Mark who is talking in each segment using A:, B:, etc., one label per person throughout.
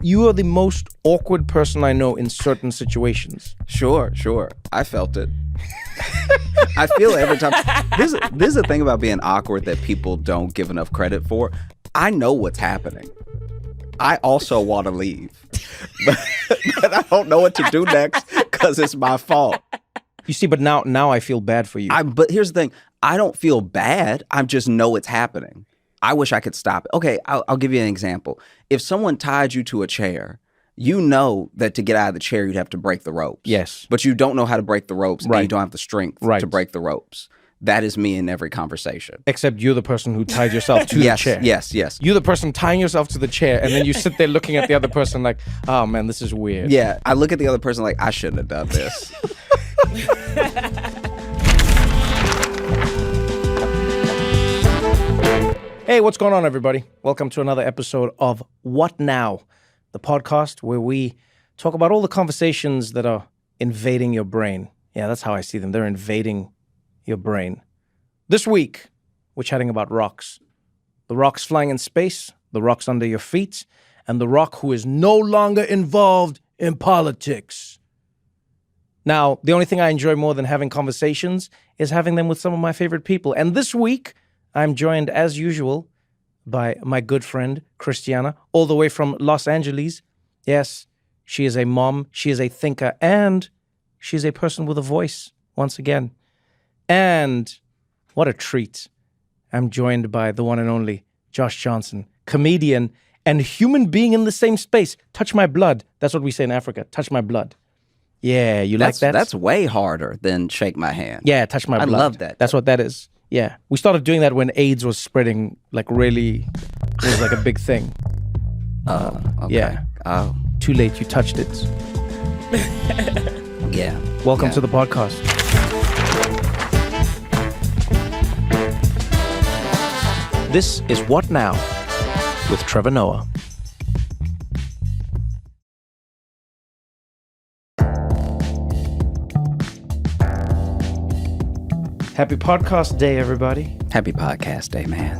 A: You are the most awkward person I know in certain situations.
B: Sure. I felt it. I feel it every time. This is the thing about being awkward that people don't give enough credit for. I know what's happening. I also want to leave. But I don't know what to do next because it's my fault.
A: You see, but now I feel bad for you.
B: But here's the thing. I don't feel bad. I just know it's happening. I wish I could stop it. Okay, I'll give you an example. If someone tied you to a chair, you know that to get out of the chair, you'd have to break the ropes.
A: Yes.
B: But you don't know how to break the ropes,
A: Right.
B: and you don't have the strength
A: Right.
B: to break the ropes. That is me in every conversation.
A: Except you're the person who tied yourself to the chair.
B: Yes.
A: You're the person tying yourself to the chair, and then you sit there looking at the other person like, oh man, this is weird.
B: Yeah, I look at the other person like, I shouldn't have done this.
A: Hey, what's going on, everybody? Welcome to another episode of What Now, the podcast where we talk about all the conversations that are invading your brain. Yeah, that's how I see them. They're invading your brain. This week, we're chatting about rocks. The rocks flying in space, the rocks under your feet, and the rock who is no longer involved in politics. Now, the only thing I enjoy more than having conversations is having them with some of my favorite people. And this week, I'm joined, as usual, by my good friend, Christiana, all the way from Los Angeles. Yes, she is a mom, she is a thinker, and she's a person with a voice, once again. And what a treat. I'm joined by the one and only Josh Johnson, comedian and human being in the same space. Touch my blood. That's what we say in Africa. Touch my blood. Yeah, you like that?
B: That's way harder than shake my hand.
A: Yeah, touch my blood.
B: I love that.
A: That's what that is. Yeah. We started doing that when AIDS was spreading, like really, it was like a big thing.
B: Okay.
A: Yeah.
B: Oh.
A: Too late, you touched it.
B: Yeah.
A: Welcome to the podcast. This is What Now with Trevor Noah. Happy podcast day, everybody.
B: Happy podcast day, man.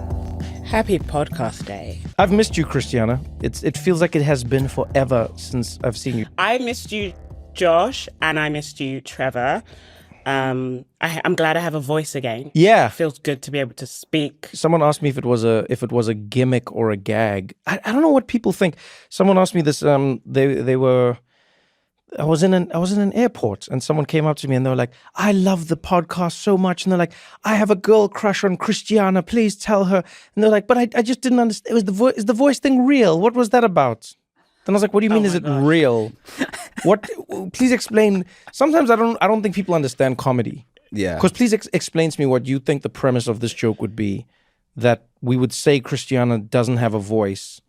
C: Happy podcast day.
A: I've missed you, Christiana. It feels like it has been forever since I've seen you.
C: I missed you, Josh, and I missed you, Trevor. I'm glad I have a voice again.
A: Yeah.
C: It feels good to be able to speak.
A: Someone asked me if it was a gimmick or a gag. I don't know what people think. Someone asked me this. I was in an airport and someone came up to me and they were like, I love the podcast so much. And they're like, I have a girl crush on Christiana. Please tell her. And they're like, but I just didn't understand. Is the voice thing real? What was that about? Then I was like, what do you mean? Is it real? What? Please explain. Sometimes I don't think people understand comedy.
B: Yeah.
A: Because please explain to me what you think the premise of this joke would be. That we would say Christiana doesn't have a voice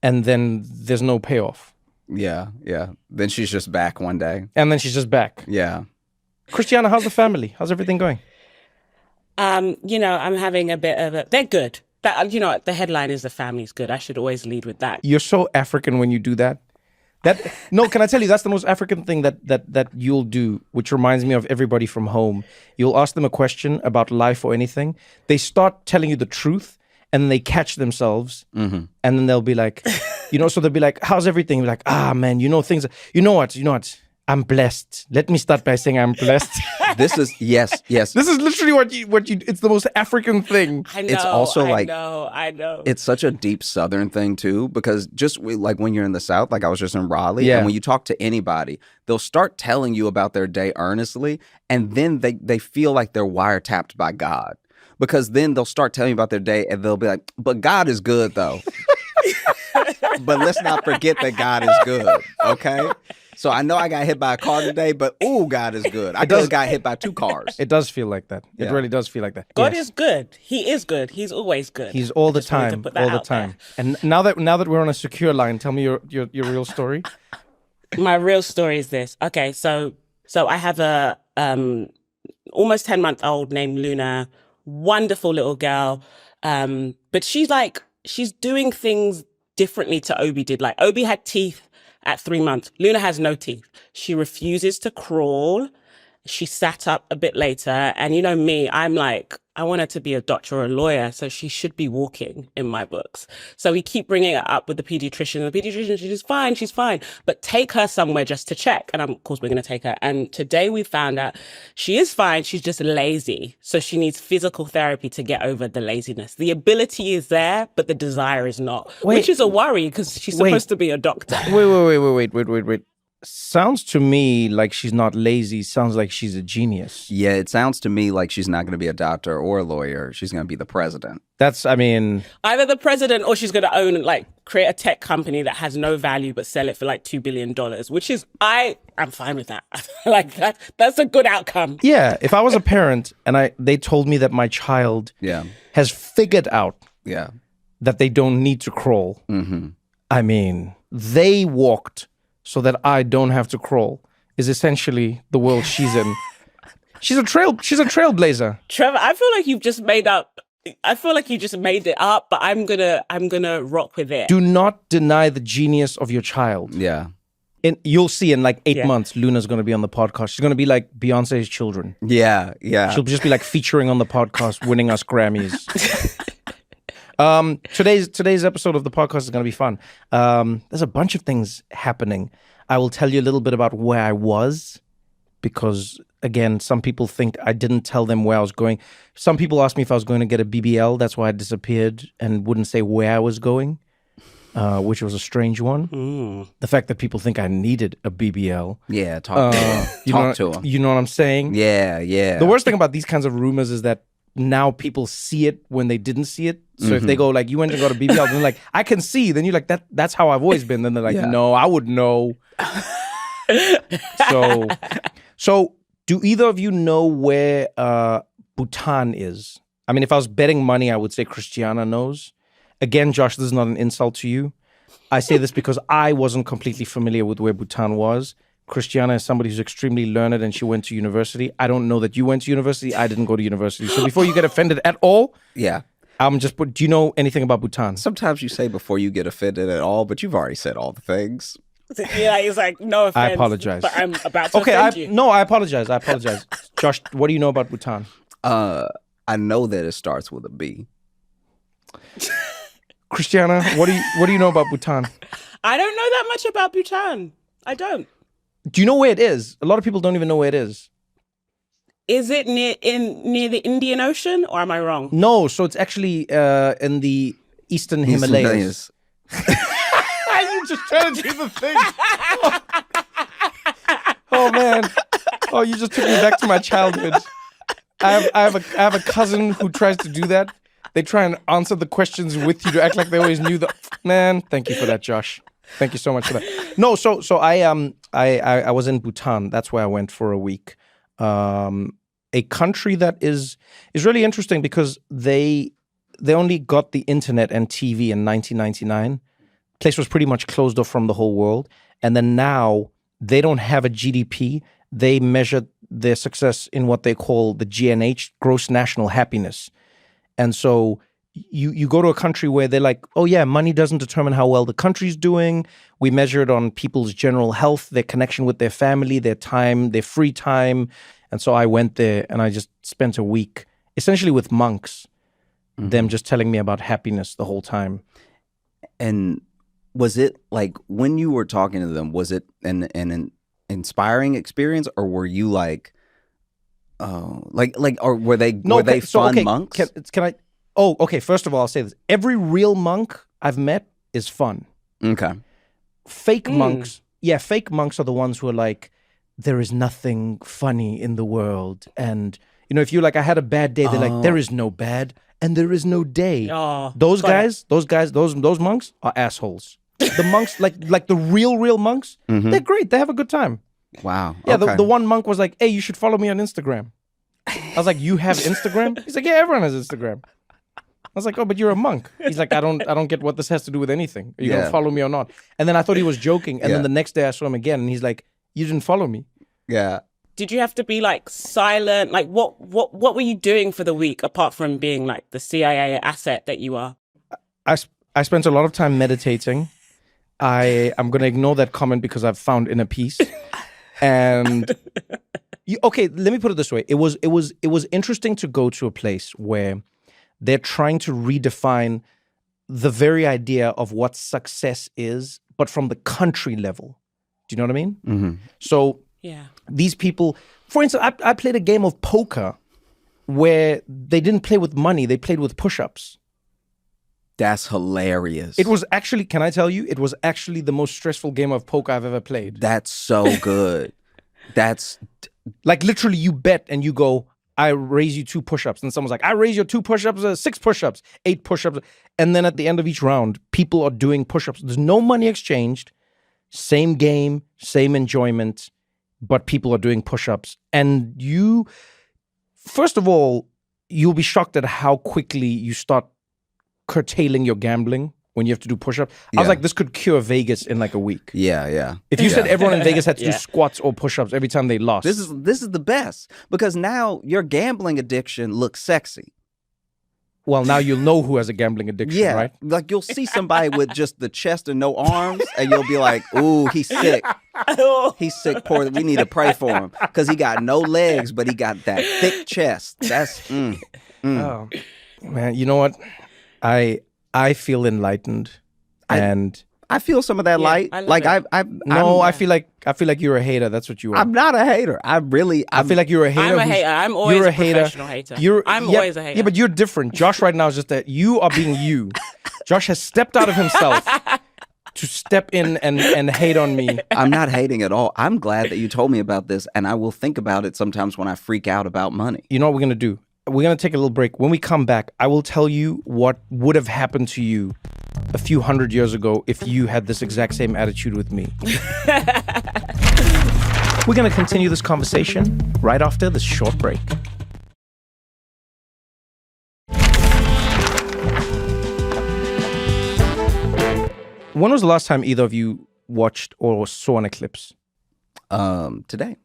A: and then there's no payoff.
B: Yeah. Then she's just back one day.
A: And then she's just back.
B: Yeah.
A: Christiana, how's the family? How's everything going?
C: I'm having a bit of they're good. The headline is the family's good. I should always lead with that.
A: You're so African when you do that. No, can I tell you, that's the most African thing that you'll do, which reminds me of everybody from home. You'll ask them a question about life or anything. They start telling you the truth and then they catch themselves and then they'll be like, so they'll be like, how's everything? You're like, man, things, you know what? I'm blessed. Let me start by saying I'm blessed.
B: This is, yes.
A: This is literally what you, it's the most African thing.
C: I know.
B: It's also
C: I
B: like,
C: I know.
B: It's such a deep Southern thing too, because just like when you're in the South, like I was just in Raleigh,
A: Yeah.
B: and when you talk to anybody, they'll start telling you about their day earnestly, and then they feel like they're wiretapped by God. Because then they'll start telling you about their day and they'll be like, but God is good though. But let's not forget that God is good, okay? So I know I got hit by a car today, but ooh, God is good. I just got hit by 2 cars.
A: It does feel like that. It
B: Yeah.
A: really does feel like that.
C: God
A: Yes.
C: is good. He is good. He's always good.
A: He's all the
C: Just wanted to
A: time,
C: put that
A: all the
C: out there.
A: time. And now that we're on a secure line, tell me your real story.
C: My real story is this. Okay, so I have a almost 10-month-old named Luna, wonderful little girl. But she's doing things differently to Obi did. Like Obi had teeth at 3 months. Luna has no teeth. She refuses to crawl. She sat up a bit later, and you know me, I'm like, I want her to be a doctor or a lawyer, so she should be walking in my books. So we keep bringing it up with the pediatrician. The pediatrician, she's fine, but take her somewhere just to check. And of course, we're going to take her. And today we found out she is fine. She's just lazy. So she needs physical therapy to get over the laziness. The ability is there, but the desire is not, which is a worry because she's supposed to be a doctor.
A: Wait. Sounds to me like she's not lazy. Sounds like she's a genius.
B: Yeah, it sounds to me like she's not going to be a doctor or a lawyer. She's going to be the president.
C: Either the president or she's going to own, like, create a tech company that has no value but sell it for like $2 billion, which is, I'm fine with that. Like, that's a good outcome.
A: Yeah, if I was a parent and they told me that my child has figured out that they don't need to crawl.
B: Mm-hmm.
A: I mean, they walked so that I don't have to crawl is essentially the world she's in. She's a trailblazer.
C: Trevor, I feel like you just made it up, but I'm gonna rock with it.
A: Do not deny the genius of your child.
B: Yeah.
A: You'll see in like 8 months, Luna's going to be on the podcast. She's going to be like Beyonce's children.
B: Yeah.
A: She'll just be like featuring on the podcast, winning us Grammys. Today's episode of the podcast is going to be fun. There's a bunch of things happening. I will tell you a little bit about where I was because, again, some people think I didn't tell them where I was going. Some people asked me if I was going to get a BBL. That's why I disappeared and wouldn't say where I was going, which was a strange one. The fact that people think I needed a BBL.
B: Yeah, talk to them.
A: You know what I'm saying?
B: Yeah.
A: The worst thing about these kinds of rumors is that now people see it when they didn't see it. So if they go like, you went and got a BBL, then they're like, I can see. Then you're like, that's how I've always been. Then they're like, no, I would know. So do either of you know where Bhutan is? I mean, if I was betting money, I would say Christiana knows. Again, Josh, this is not an insult to you. I say this because I wasn't completely familiar with where Bhutan was. Christiana is somebody who's extremely learned and she went to university. I don't know that you went to university. I didn't go to university. So before you get offended at all, do you know anything about Bhutan?
B: Sometimes you say before you get offended at all, but you've already said all the things.
C: Yeah, he's like, no offense.
A: I apologize.
C: But I'm about to offend you.
A: No, I apologize. Josh, what do you know about Bhutan?
B: I know that it starts with a B.
A: Christiana, what do you know about Bhutan?
C: I don't know that much about Bhutan. I don't.
A: Do you know where it is? A lot of people don't even know where it is.
C: Is it near the Indian Ocean, or am I wrong?
A: No, so it's actually in the Eastern Himalayas. You just trying to do the thing. Oh man! Oh, you just took me back to my childhood. I have a cousin who tries to do that. They try and answer the questions with you to act like they always knew the. Man, thank you for that, Josh. Thank you so much for that. No, so I was in Bhutan. That's where I went for a week. A country that is really interesting because they only got the internet and TV in 1999. Place was pretty much closed off from the whole world, and then now they don't have a GDP. They measure their success in what they call the GNH, gross national happiness, and so. You go to a country where they're like, oh yeah, money doesn't determine how well the country's doing. We measure it on people's general health, their connection with their family, their time, their free time. And so I went there and I just spent a week essentially with monks, them just telling me about happiness the whole time.
B: And was it like when you were talking to them, was it an inspiring experience or were you like, or were they fun monks?
A: Can I? Oh, okay. First of all, I'll say this. Every real monk I've met is fun.
B: Okay.
A: Fake monks are the ones who are like, there is nothing funny in the world. And, you know, if you're like, I had a bad day, they're like, there is no bad and there is no day.
C: Oh,
A: those monks are assholes. The monks, like the real monks, they're great. They have a good time.
B: Wow.
A: Yeah,
B: okay.
A: the one monk was like, hey, you should follow me on Instagram. I was like, you have Instagram? He's like, yeah, everyone has Instagram. I was like, oh, but you're a monk. He's like, I don't get what this has to do with anything. Are you gonna follow me or not? And then I thought he was joking. And then the next day I saw him again, and he's like, you didn't follow me.
B: Yeah.
C: Did you have to be like silent? Like, what were you doing for the week apart from being like the CIA asset that you are?
A: I spent a lot of time meditating. I'm gonna ignore that comment because I've found inner peace, and Okay, let me put it this way. It was interesting to go to a place where they're trying to redefine the very idea of what success is, but from the country level. Do you know what I mean?
B: Mm-hmm.
A: So
C: Yeah.
A: these people, for instance, I played a game of poker where they didn't play with money, they played with push-ups.
B: That's hilarious.
A: It was actually, can I tell you, it was actually the most stressful game of poker I've ever played.
B: That's so good. That's
A: Like literally you bet and you go, I raise you 2 push-ups. And someone's like, I raise your 2 push-ups, 6 push-ups, 8 push-ups. And then at the end of each round, people are doing push-ups. There's no money exchanged. Same game, same enjoyment, but people are doing push-ups. And you, first of all, you'll be shocked at how quickly you start curtailing your gambling when you have to do push-ups. I was
B: Yeah.
A: like, this could cure Vegas in like a week.
B: yeah.
A: If you said everyone in Vegas had to do
C: Yeah.
A: squats or push-ups every time they lost.
B: This is the best because now your gambling addiction looks sexy.
A: Well, now you'll know who has a gambling addiction,
B: Yeah,
A: right?
B: like you'll see somebody with just the chest and no arms, and you'll be like, "Ooh, he's sick. He's sick. Poor. We need to pray for him because he got no legs, but he got that thick chest." That's
A: Oh, man, you know what? I feel enlightened, and
B: I feel some of that
C: Yeah,
B: light.
C: I love
B: Like
C: it.
A: I feel like you're a hater. That's what you are.
B: I'm not a hater. I
A: feel like you're a hater.
C: I'm a
A: who's-
C: hater. I'm always
A: you're
C: a professional hater. I'm
A: yeah,
C: always a hater.
A: Yeah, but you're different. Josh right now is just that you are being you. Josh has stepped out of himself to step in and hate on me.
B: I'm not hating at all. I'm glad that you told me about this, and I will think about it sometimes when I freak out about money.
A: You know what we're gonna do? We're gonna take a little break. When we come back, I will tell you what would have happened to you a few hundred years ago if you had this exact same attitude with me. We're gonna continue this conversation right after this short break. When was the last time either of you watched or saw an eclipse?
B: Today.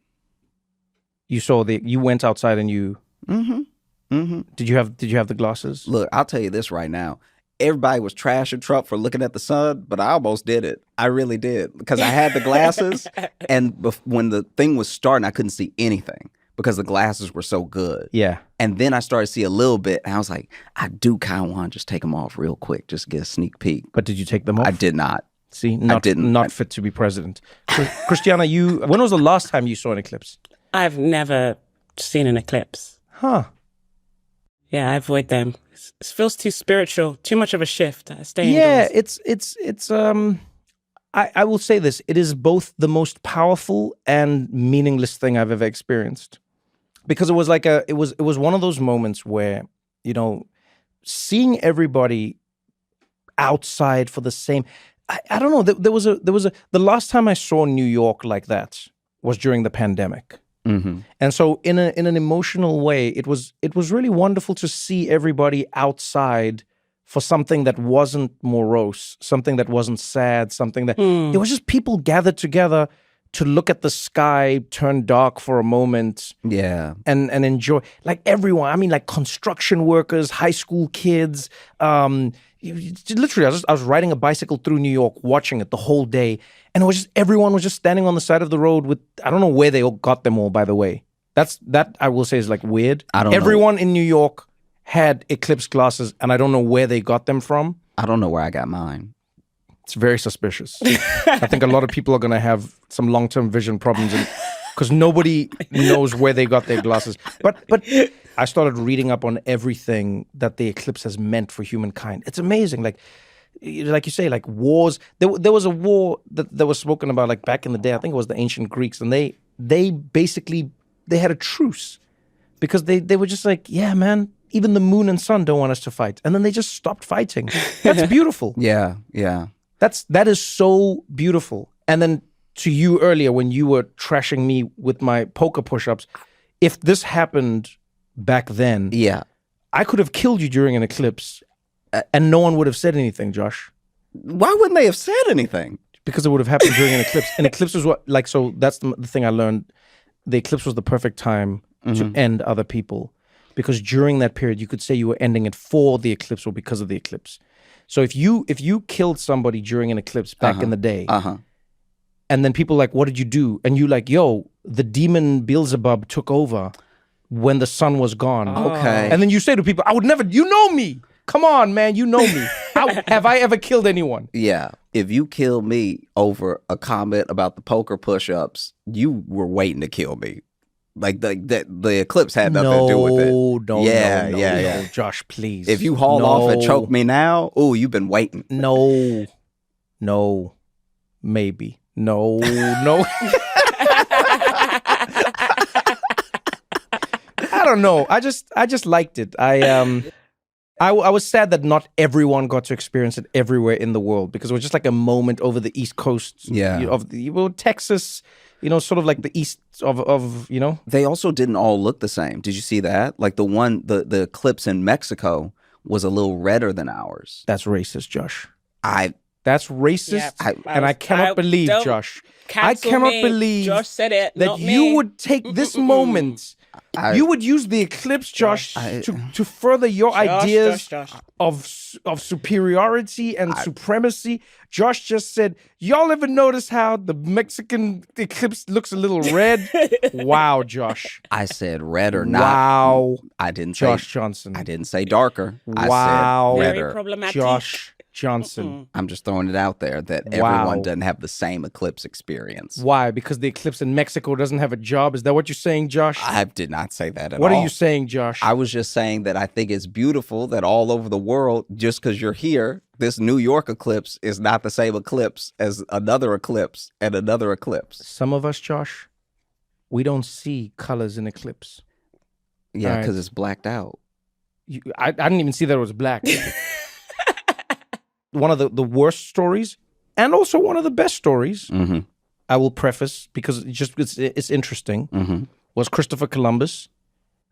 A: You went outside and you did you have the glasses?
B: Look, I'll tell you this right now. Everybody was trashing Trump for looking at the sun, but I almost did it. I really did because I had the glasses, and when the thing was starting, I couldn't see anything because the glasses were so good.
A: Yeah.
B: And then I started to see a little bit, and I was like, I do kind of want to just take them off real quick, just get a sneak peek.
A: But did you take them off?
B: I did not.
A: See, not
B: didn't.
A: not fit to be president. Christiana, when was the last time you saw an eclipse?
C: I've never seen an eclipse.
A: Huh.
C: Yeah, I avoid them. It feels too spiritual, too much of a shift. I stay
A: Yeah,
C: indoors.
A: it's I will say this, it is both the most powerful and meaningless thing I've ever experienced. Because it was like it was one of those moments where, you know, seeing everybody outside for the same I don't know, there was the last time I saw New York like that was during the pandemic.
B: Mm-hmm.
A: And so in an emotional way, it was really wonderful to see everybody outside for something that wasn't morose, something that wasn't sad, something that it was just people gathered together to look at the sky turn dark for a moment
B: Yeah.
A: and enjoy, like everyone. I mean, like construction workers, high school kids. Literally, I was riding a bicycle through New York, watching it the whole day, and it was just everyone was just standing on the side of the road with. I don't know where they all got them all. By the way, that I will say is like weird.
B: I don't know.
A: Everyone in New York had Eclipse glasses, and I don't know where they got them from.
B: I don't know where I got mine.
A: It's very suspicious. I think a lot of people are going to have some long-term vision problems because nobody knows where they got their glasses. But I started reading up on everything that the eclipse has meant for humankind. It's amazing. Like you say, like wars. There was a war that was spoken about like back in the day. I think it was the ancient Greeks, and they basically had a truce because they were just like, yeah, man. Even the moon and sun don't want us to fight, and then they just stopped fighting. That's beautiful.
B: Yeah.
A: That is so beautiful. And then to you earlier when you were trashing me with my poker push-ups, if this happened back then,
B: Yeah.
A: I could have killed you during an eclipse and no one would have said anything, Josh,
B: Why wouldn't they have said anything?
A: because it would have happened during an eclipse. An eclipse was what, like, so that's the thing I learned. The eclipse was the perfect time to end other people, because during that period you could say you were ending it for the eclipse or because of the eclipse. So if you killed somebody during an eclipse back in the day, And then people like, what did you do? And you like, yo, the demon Beelzebub took over when the sun was gone.
B: Okay.
A: And then you say to people, I would never, you know me. Come on, man, you know me. Have I ever killed anyone?
B: Yeah. If you kill me over a comment about the poker push-ups, you were waiting to kill me. Like the eclipse had nothing to do with it.
A: No, Josh, please.
B: If you haul off and choke me now, ooh, you've been waiting.
A: No, maybe. No. I don't know. I just liked it. I was sad that not everyone got to experience it everywhere in the world, because it was just like a moment over the East Coast of Texas, sort of like the east of.
B: They also didn't all look the same. Did you see that? Like the eclipse in Mexico was a little redder than ours.
A: That's racist, Josh.
B: That's
A: racist,
C: Yeah,
A: and I cannot believe, Josh. I cannot believe
C: Josh said it,
A: that
C: not
A: you
C: me.
A: would take this moment. You would use the eclipse, Josh, to further your ideas
C: Josh.
A: of superiority and supremacy. Josh just said, y'all ever notice how the Mexican eclipse looks a little red? Wow, Josh.
B: I said red or not.
A: Wow.
B: I didn't say
A: Josh Johnson.
B: I didn't say darker.
A: Wow.
B: I said
C: Very
B: redder.
C: problematic.
A: Josh Johnson.
B: I'm just throwing it out there that everyone doesn't have the same eclipse experience.
A: Why? Because the eclipse in Mexico doesn't have a job? Is that what you're saying, Josh?
B: I did not say that at all.
A: What are you saying, Josh?
B: I was just saying that I think it's beautiful that all over the world, just because you're here, this New York eclipse is not the same eclipse as another eclipse and another eclipse.
A: Some of us, Josh, we don't see colors in eclipse.
B: Yeah,
A: All
B: because
A: right.
B: it's blacked out.
A: I didn't even see that it was black. One of the worst stories, and also one of the best stories, I will preface, because it's interesting, was Christopher Columbus,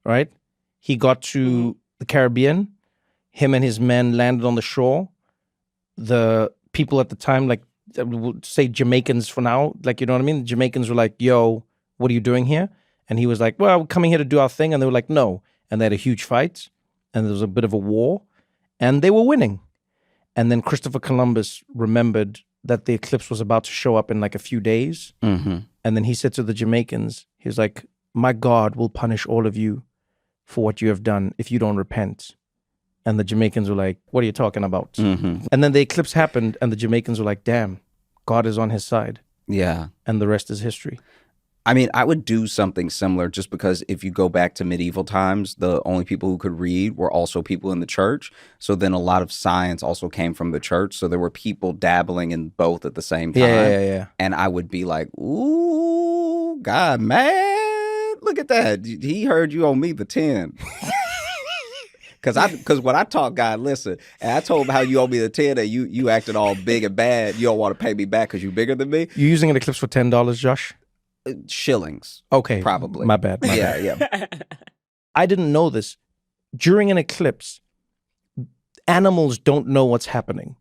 A: right? He got to the Caribbean. Him and his men landed on the shore. The people at the time, like, we'll say Jamaicans for now, like, you know what I mean? The Jamaicans were like, yo, what are you doing here? And he was like, well, we're coming here to do our thing. And they were like, no. And they had a huge fight, and there was a bit of a war, and they were winning. And then Christopher Columbus remembered that the eclipse was about to show up in like a few days. And then he said to the Jamaicans, he was like, my God will punish all of you for what you have done if you don't repent. And the Jamaicans were like, what are you talking about? And then the eclipse happened, and the Jamaicans were like, damn, God is on his side.
B: Yeah.
A: And the rest is history.
B: I mean, I would do something similar, just because if you go back to medieval times, the only people who could read were also people in the church. So then a lot of science also came from the church. So there were people dabbling in both at the same time.
A: Yeah.
B: And I would be like, ooh, God, man, look at that. He heard you owe me the 10. Because when I taught God, listen, and I told him how you owe me the 10, and you acted all big and bad. You don't want to pay me back because you're bigger than me.
A: You're using an eclipse for $10, Josh?
B: Shillings.
A: Okay.
B: Probably.
A: My bad.
B: Yeah.
A: I didn't know this. During an eclipse, animals don't know what's happening,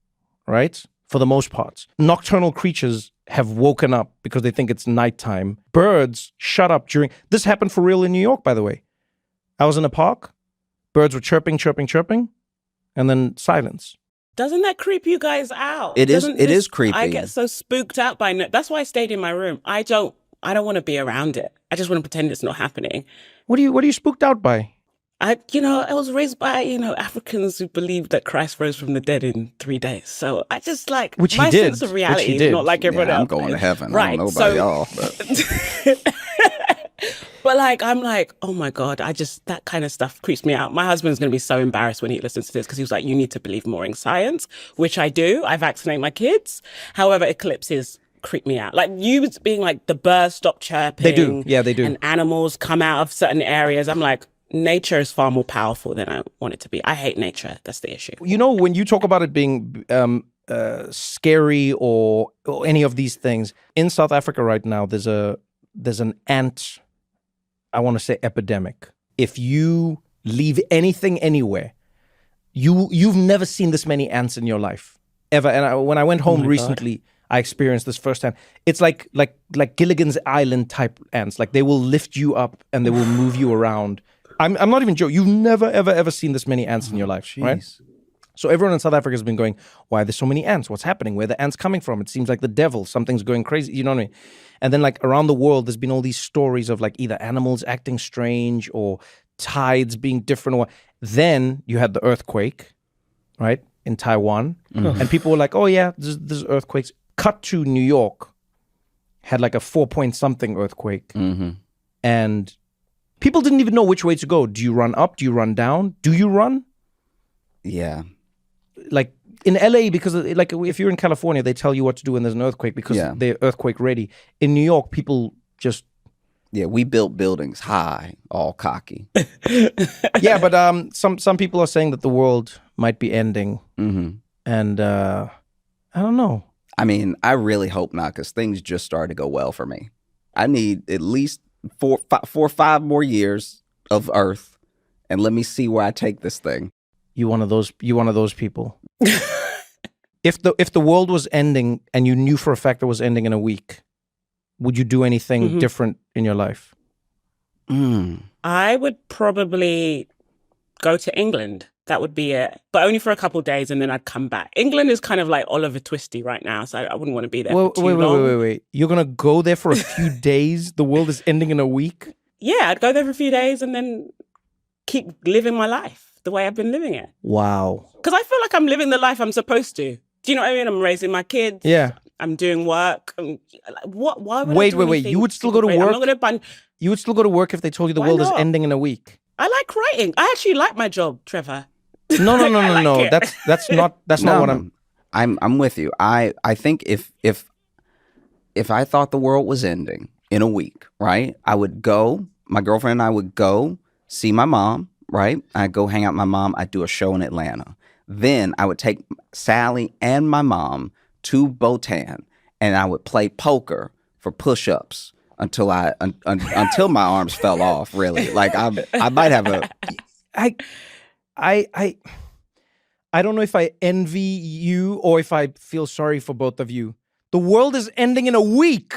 A: right? For the most part. Nocturnal creatures have woken up because they think it's nighttime. Birds shut up during... This happened for real in New York, by the way. I was in a park. Birds were chirping, and then silence.
C: Doesn't that creep you guys out?
B: It is creepy.
C: I get so spooked out by it. That's why I stayed in my room. I don't want to be around it. I just want to pretend it's not happening.
A: What are you spooked out by?
C: I was raised by, Africans who believed that Christ rose from the dead in 3 days. So I just
A: Which he
C: my
A: did.
C: sense of reality
A: Which he
C: is
A: did.
C: not like everyone else.
B: I'm going to heaven.
C: Right.
B: I don't know about y'all. But...
C: But I'm like, oh my God, that kind of stuff creeps me out. My husband's going to be so embarrassed when he listens to this, because he was like, you need to believe more in science, which I do. I vaccinate my kids. However, eclipses creep me out. Like you being like, the birds stop chirping.
A: They do. Yeah, they do.
C: And animals come out of certain areas. I'm like, nature is far more powerful than I want it to be. I hate nature. That's the issue.
A: When you talk about it being scary or any of these things, in South Africa right now, there's an ant, I want to say, epidemic. If you leave anything anywhere, you've never seen this many ants in your life ever. And when I went home recently, I experienced this firsthand. It's like Gilligan's Island type ants. Like they will lift you up and they will move you around. I'm not even joking. You've never ever seen this many ants in your life, right? So everyone in South Africa has been going, why are there so many ants? What's happening? Where are the ants coming from? It seems like the devil. Something's going crazy. You know what I mean? And then like around the world, there's been all these stories of like either animals acting strange or tides being different. Or then you had the earthquake, right, in Taiwan. And people were like, oh yeah, there's earthquakes. Cut to New York, had like a 4-point-something earthquake. And people didn't even know which way to go. Do you run up? Do you run down? Do you run?
B: Yeah.
A: Like in LA, because like if you're in California, they tell you what to do when there's an earthquake because they're earthquake ready. In New York, people just...
B: Yeah, we built buildings high, all cocky.
A: Yeah, but some people are saying that the world might be ending. And I don't know.
B: I mean, I really hope not, because things just started to go well for me. I need at least 4 or 5 more years of Earth, and let me see where I take this thing.
A: You one of those people. If the world was ending and you knew for a fact it was ending in a week, would you do anything different in your life?
C: I would probably go to England. That would be it. But only for a couple of days, and then I'd come back. England is kind of like Oliver Twisty right now, so I wouldn't want to be there for too long.
A: Wait. You're going to go there for a few days? The world is ending in a week?
C: Yeah, I'd go there for a few days and then keep living my life the way I've been living it.
A: Wow.
C: Because I feel like I'm living the life I'm supposed to. Do you know what I mean? I'm raising my kids.
A: Yeah.
C: I'm doing work. What? Why would
A: Wait.
C: I do anything
A: You would still go to
C: great?
A: work?
C: I'm not gonna
A: You would still go to work if they told you the world is ending in a week?
C: I like writing. I actually like my job, Trevor.
A: No. That's not what
B: I'm with you. I think if I thought the world was ending in a week, right? I would go, my girlfriend and I would go see my mom, right? I'd go hang out with my mom. I'd do a show in Atlanta. Then I would take Sally and my mom to Botan, and I would play poker for push-ups until until my arms fell off, really. Like I might have a...
A: I don't know if I envy you or if I feel sorry for both of you. The world is ending in a week.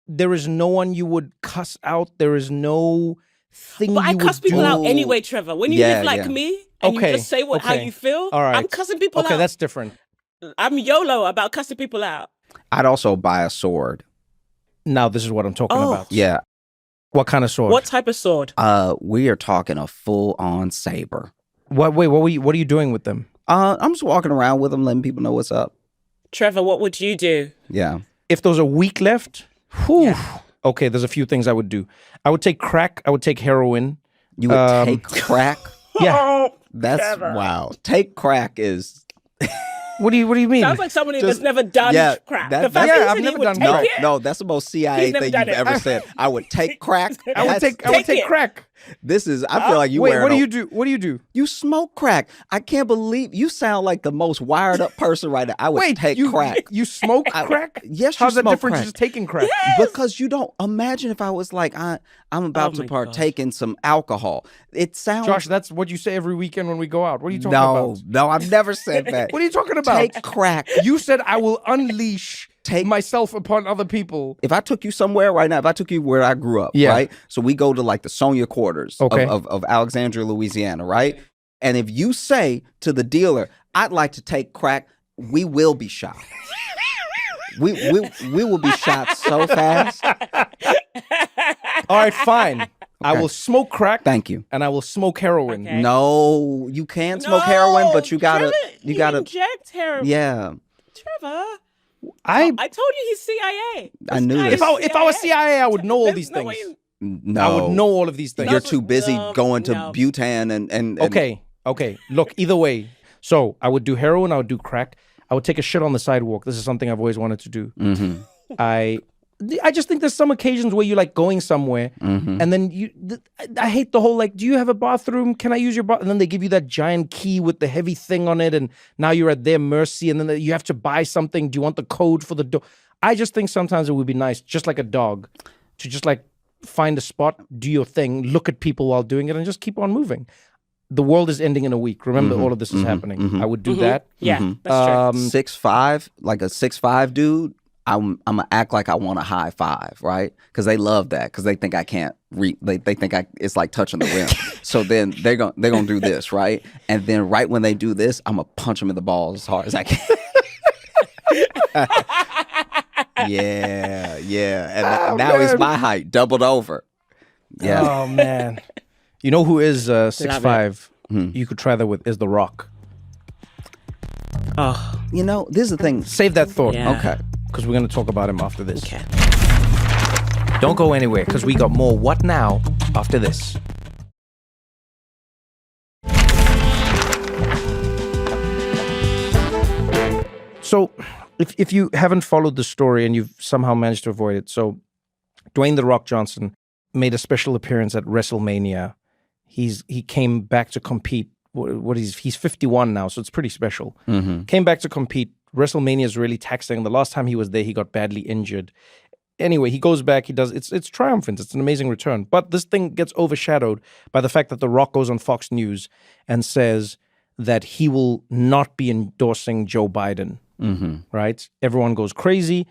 A: There is no one you would cuss out. There is no thing
C: but
A: you would do.
C: I cuss people out anyway, Trevor. When you live like me and you just say how you feel,
A: all right.
C: I'm cussing people out.
A: Okay, that's different.
C: I'm YOLO about cussing people out.
B: I'd also buy a sword.
A: Now this is what I'm talking about.
B: Yeah.
A: What kind of sword?
C: What type of sword?
B: We are talking a full-on saber.
A: What are you doing with them?
B: I'm just walking around with them, letting people know what's up.
C: Trevor, what would you do?
B: Yeah.
A: If there was a week left, okay, there's a few things I would do. I would take crack. I would take heroin.
B: You would take crack?
A: Yeah.
B: That's
C: Trevor.
B: wow. Take crack is...
A: What do you mean?
C: Sounds like somebody that's never done crack.
A: I've never done crack.
B: No, that's the most CIA thing you've ever said. I would take crack.
A: I would take crack.
B: This is, I feel like you
A: Wait, what do you do? What do you do?
B: You smoke crack. I can't believe, you sound like the most wired up person right now. I would take crack.
A: You smoke crack?
B: Yes,
A: How's
B: you
A: that
B: smoke
A: different
B: crack.
A: to just taking crack?
C: Yes.
B: Because you don't, imagine if I was like, I'm about to partake in some alcohol. It sounds...
A: Josh, that's what you say every weekend when we go out. What are you talking about?
B: No, I've never said that.
A: What are you talking about?
B: Take crack.
A: You said I will unleash myself upon other people.
B: If I took you somewhere right now, if I took you where I grew up, right? So we go to like the Sonia quarters of Alexandria, Louisiana, right? And if you say to the dealer, I'd like to take crack, we will be shot. we will be shot so fast.
A: All right, fine. Okay. I will smoke crack.
B: Thank you.
A: And I will smoke heroin.
C: Okay.
B: No, you can smoke heroin, but you gotta
C: inject heroin.
B: Yeah.
C: Trevor.
A: I
C: told you he's CIA.
B: I knew this.
A: If I was CIA, I would know all these things.
B: No.
A: I would know all of these things.
B: You're too busy going to Bhutan and
A: Okay. Look, either way. So I would do heroin, I would do crack. I would take a shit on the sidewalk. This is something I've always wanted to do.
B: Mm-hmm.
A: I just think there's some occasions where you're like going somewhere and then I hate the whole like, do you have a bathroom? Can I use your bathroom? And then they give you that giant key with the heavy thing on it and now you're at their mercy and then you have to buy something. Do you want the code for the door? I just think sometimes it would be nice, just like a dog, to just like find a spot, do your thing, look at people while doing it and just keep on moving. The world is ending in a week. Remember, all of this is happening. I would do that.
C: Yeah, that's true.
B: 6'5", like a 6'5" dude, I'm gonna act like I want a high five, right? Because they love that, because they think I can't they think it's like touching the rim. So then they're gonna do this, right? And then right when they do this, I'm gonna punch them in the balls as hard as I can. Yeah. And now he's my height, doubled over. Yeah.
A: Oh man. You know who is 6'5"? You could try that with is The Rock.
C: Oh,
B: You know, this is the thing.
A: Save that thought.
C: Yeah.
B: Okay.
A: Because we're going to talk about him after this.
C: okay.
A: Don't go anywhere because we got more What Now after this. So, if you haven't followed the story and you've somehow managed to avoid it, so Dwayne "The Rock" Johnson made a special appearance at WrestleMania. He came back to compete. He's 51 now, so it's pretty special. Came back to compete. WrestleMania is really taxing. The last time he was there, he got badly injured. Anyway, he goes back. He does. It's triumphant. It's an amazing return. But this thing gets overshadowed by the fact that The Rock goes on Fox News and says that he will not be endorsing Joe Biden. Right? Everyone goes crazy.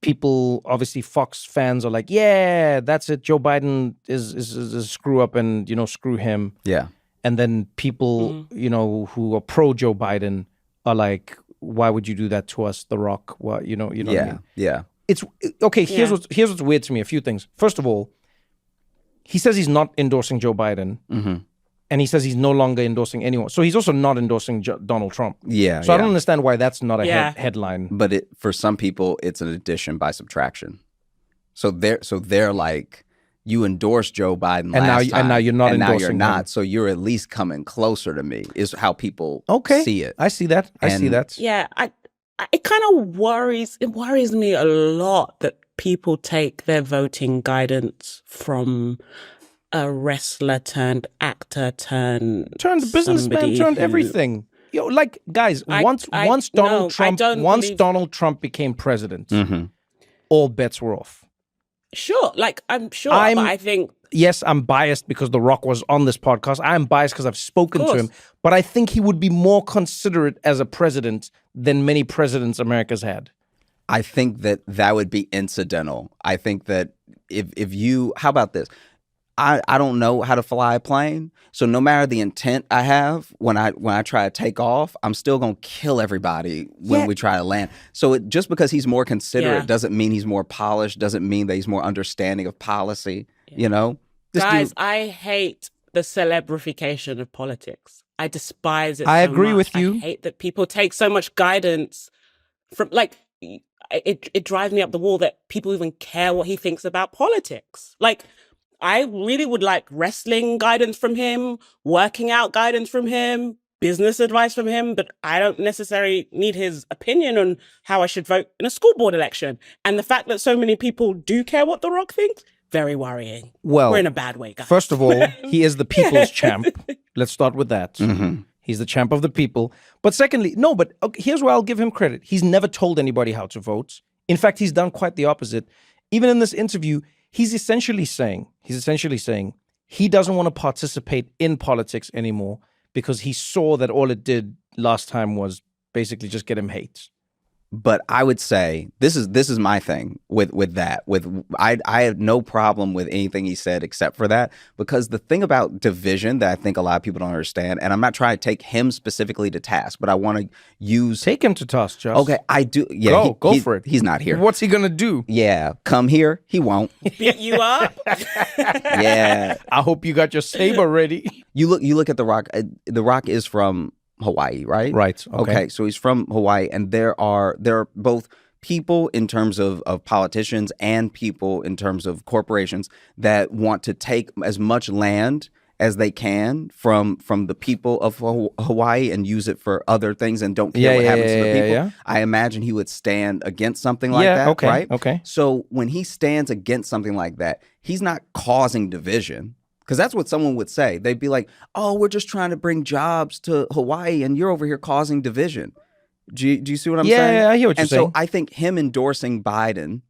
A: People, obviously, Fox fans are like, "Yeah, that's it. Joe Biden is a screw up, and screw him."
B: Yeah.
A: And then people, who are pro Joe Biden are like, "Why would you do that to us, The Rock?" What what I mean?
B: Yeah.
A: It's okay. Here's
C: Yeah.
A: what's weird to me. A few things. First of all, he says he's not endorsing Joe Biden, and he says he's no longer endorsing anyone. So he's also not endorsing Donald Trump.
B: Yeah.
A: So I don't understand why that's not a
C: Yeah.
A: headline.
B: But for some people, it's an addition by subtraction. So they're like, you endorsed Joe Biden
A: And
B: last time,
A: now you're not
B: and now
A: endorsing
B: you're
A: him.
B: not. So you're at least coming closer to me. Is how people see it.
A: I see that. I see
B: And-
A: that.
C: Yeah, it kind of worries me a lot that people take their voting guidance from a wrestler turned actor turned
A: Businessman
C: somebody
A: turned
C: who-
A: everything. Like guys,
C: I-
A: once
C: I-
A: Donald
C: no, I
A: Trump
C: don't
A: once
C: believe-
A: Donald Trump became president,
B: Mm-hmm.
A: all bets were off.
C: Sure, like I'm sure,
A: I'm-
C: but I think
A: Yes, I'm biased because The Rock was on this podcast. I'm biased because I've spoken to
C: Of
A: him,
C: course.
A: but I think he would be more considerate as a president than many presidents America's had.
B: I think that would be incidental. I think that if you, how about this? I don't know how to fly a plane, so no matter the intent I have when I try to take off, I'm still gonna kill everybody when
A: Yeah.
B: we try to land. So just because he's more considerate
C: Yeah.
B: doesn't mean he's more polished. Doesn't mean that he's more understanding of policy. You know, This
C: guys,
B: dude-
C: I hate the celebrification of politics. I despise it.
A: I
C: so
A: agree
C: much.
A: with you.
C: I hate that people take so much guidance from it drives me up the wall that people even care what he thinks about politics. Like, I really would like wrestling guidance from him, working out guidance from him, business advice from him, but I don't necessarily need his opinion on how I should vote in a school board election. And the fact that so many people do care what The Rock thinks, very worrying.
A: Well,
C: We're in a bad way, guys.
A: first of all, he is the people's champ. Let's start with that.
B: Mhm.
A: He's the champ of the people. But secondly, no, but okay, here's where I'll give him credit. He's never told anybody how to vote. In fact, he's done quite the opposite. Even in this interview, he's essentially saying he doesn't want to participate in politics anymore because he saw that all it did last time was basically just get him hate.
B: But I would say this is my thing with that. I have no problem with anything he said except for that, because the thing about division that I think a lot of people don't understand, and I'm not trying to take him specifically to task, but I want to use.
A: Take him to task, Josh.
B: Okay, I do. Yeah,
A: Go for it.
B: He's not here.
A: What's he gonna do?
B: Yeah, come here. He won't.
C: Beat you up.
B: Yeah,
A: I hope you got your saber ready.
B: you look at The Rock. The Rock is from Hawaii, right?
A: Right.
B: Okay. So he's from Hawaii, and there are both people in terms of politicians and people in terms of corporations that want to take as much land as they can from the people of Hawaii and use it for other things and don't care what happens to the people.
A: Yeah.
B: I imagine he would stand against something like that,
A: okay,
B: right?
A: okay.
B: So when he stands against something like that, he's not causing division. Because that's what someone would say. They'd be like, oh, we're just trying to bring jobs to Hawaii and you're over here causing division. Do you see what I'm saying?
A: Yeah, I hear what you're
B: and
A: saying.
B: so I think him endorsing Biden,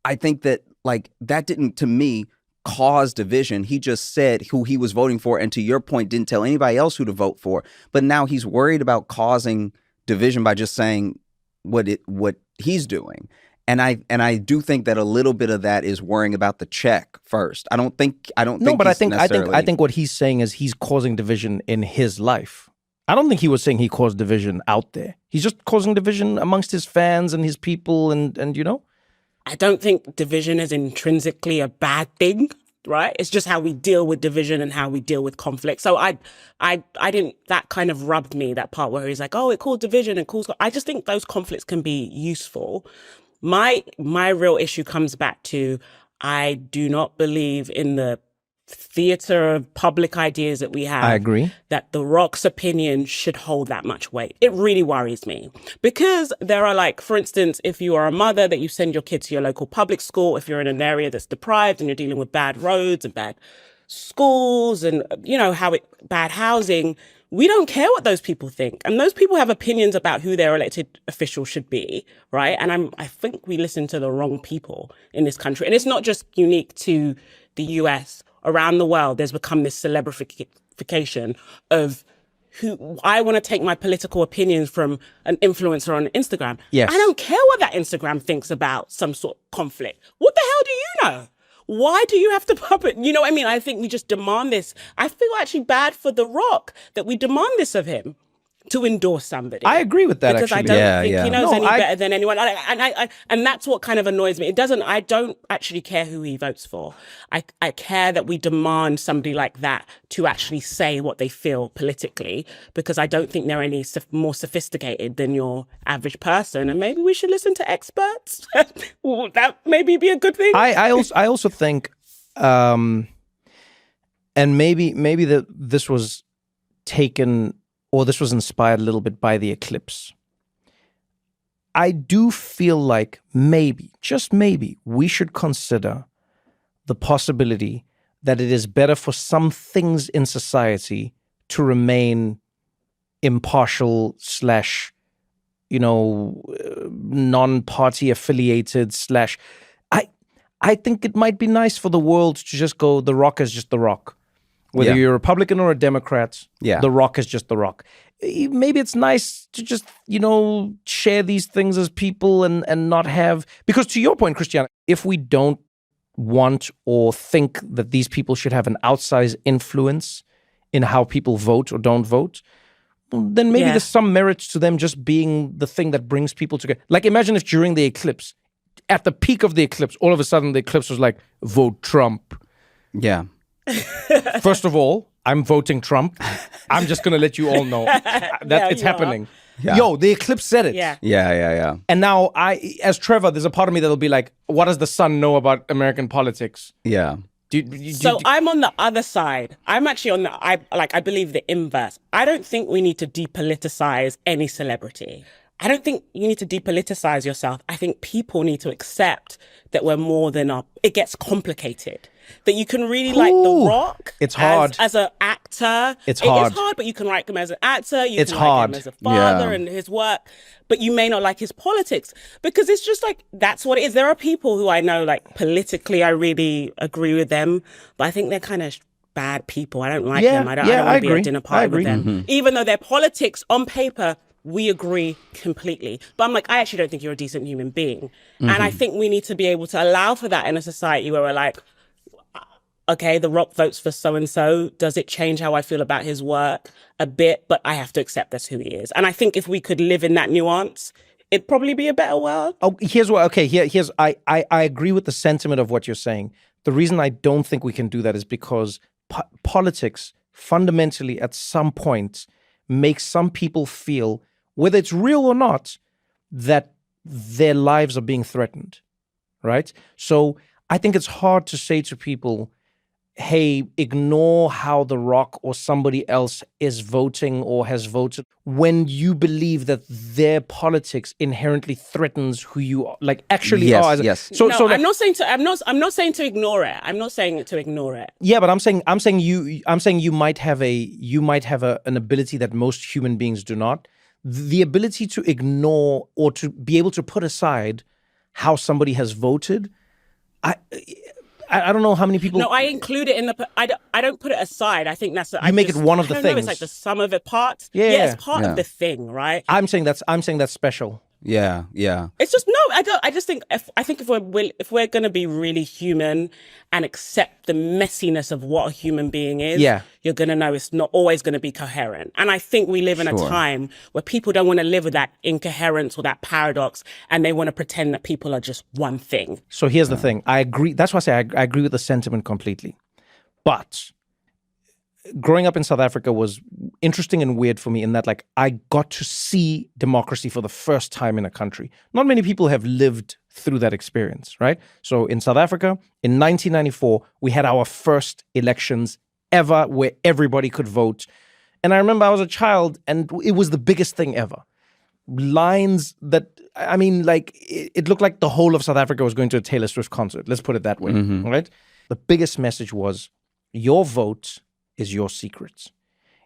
B: I think that that didn't, to me, cause division. He just said who he was voting for, and to your point, didn't tell anybody else who to vote for. But now he's worried about causing division by just saying what he's doing. And I do think that a little bit of that is worrying about the check first. I don't think
A: No, but I think
B: necessarily-
A: what he's saying is he's causing division in his life. I don't think he was saying he caused division out there. He's just causing division amongst his fans and his people, and you know.
C: I don't think division is intrinsically a bad thing, right? It's just how we deal with division and how we deal with conflict. So I didn't, that kind of rubbed me, that part where he's like, oh, it caused division and caused, I just think those conflicts can be useful. My real issue comes back to, I do not believe in the theater of public ideas that we have.
A: I agree.
C: That The Rock's opinion should hold that much weight. It really worries me because there are, like, for instance, if you are a mother that you send your kid to your local public school, if you're in an area that's deprived and you're dealing with bad roads and bad schools and, you know, bad housing, we don't care what those people think. And those people have opinions about who their elected officials should be, right? And I think we listen to the wrong people in this country. And it's not just unique to the US. Around the world, there's become this celebrification of who I want to take my political opinions from an influencer on Instagram.
A: Yes.
C: I don't care what that Instagram thinks about some sort of conflict. What the hell do you know? Why do you have to puppet? You know what I mean? I think we just demand this. I feel actually bad for The Rock that we demand this of him to endorse somebody.
A: I agree with that,
C: because
A: actually.
C: I don't think he knows any
A: I-
C: better than anyone. And that's what kind of annoys me. I don't actually care who he votes for. I care that we demand somebody like that to actually say what they feel politically, because I don't think they're any more sophisticated than your average person. And maybe we should listen to experts. Well, that maybe be a good thing.
A: I also think, and maybe that this was taken, or this was inspired a little bit by the Eclipse. I do feel like maybe, just maybe, we should consider the possibility that it is better for some things in society to remain impartial / non-party affiliated / I think it might be nice for the world to just go, The Rock is just The Rock. Whether you're a Republican or a Democrat, The Rock is just The Rock. Maybe it's nice to just, share these things as people and not have... Because to your point, Christiana, if we don't want or think that these people should have an outsized influence in how people vote or don't vote, then maybe there's some merit to them just being the thing that brings people together. Like, imagine if during the eclipse, at the peak of the eclipse, all of a sudden the eclipse was like, vote Trump.
B: Yeah.
A: First of all, I'm voting Trump. I'm just going to let you all know that it's happening.
B: Yeah.
A: Yo, the eclipse said it.
B: Yeah.
A: And now as Trevor, there's a part of me that'll be like, what does the sun know about American politics?
B: Yeah.
C: I'm on the other side. I'm actually on I believe the inverse. I don't think we need to depoliticize any celebrity. I don't think you need to depoliticize yourself. I think people need to accept that we're more than it gets complicated. That you can really like The Rock.
A: It's hard.
C: As an actor.
A: It's hard.
C: It is hard, but you can like him as an actor. You
A: It's
C: can
A: hard.
C: like him as a father and his work. But you may not like his politics. Because it's just like, that's what it is. There are people who I know, like, politically, I really agree with them. But I think they're kind of bad people. I don't like them. I don't want to be at a dinner party with them.
A: Mm-hmm.
C: Even though their politics, on paper, we agree completely. But I'm like, I actually don't think you're a decent human being.
A: Mm-hmm.
C: And I think we need to be able to allow for that in a society where we're like, okay, The Rock votes for so-and-so. Does it change how I feel about his work? A bit, but I have to accept that's who he is. And I think if we could live in that nuance, it'd probably be a better world.
A: Oh, I agree with the sentiment of what you're saying. The reason I don't think we can do that is because politics fundamentally at some point makes some people feel, whether it's real or not, that their lives are being threatened, right? So I think it's hard to say to people, hey, ignore how The Rock or somebody else is voting or has voted when you believe that their politics inherently threatens who you are, like actually are.
B: Yes.
C: I'm not saying to ignore it. I'm not saying to ignore it.
A: Yeah, but I'm saying you might have an ability that most human beings do not. The ability to ignore or to be able to put aside how somebody has voted. I don't know how many people.
C: No, I include it in the. I don't put it aside. I think that's.
A: You make it one of the
C: I don't know,
A: things.
C: it's like the sum of it parts.
A: Yeah,
C: it's part of the thing, right?
A: I'm saying that's special.
B: Yeah.
C: It's just I don't. I just think if we're going to be really human and accept the messiness of what a human being is,
A: Yeah.
C: you're going to know it's not always going to be coherent. And I think we live in a
B: Sure.
C: time where people don't want to live with that incoherence or that paradox, and they want to pretend that people are just one thing.
A: So here's the thing. I agree. That's why I say I agree with the sentiment completely. But growing up in South Africa was interesting and weird for me in that, like, I got to see democracy for the first time in a country. Not many people have lived through that experience, right? So in South Africa, in 1994, we had our first elections ever where everybody could vote. And I remember I was a child and it was the biggest thing ever. Lines that, I mean, like, it looked like the whole of South Africa was going to a Taylor Swift concert. Let's put it that way, right? The biggest message was, your vote is your secret.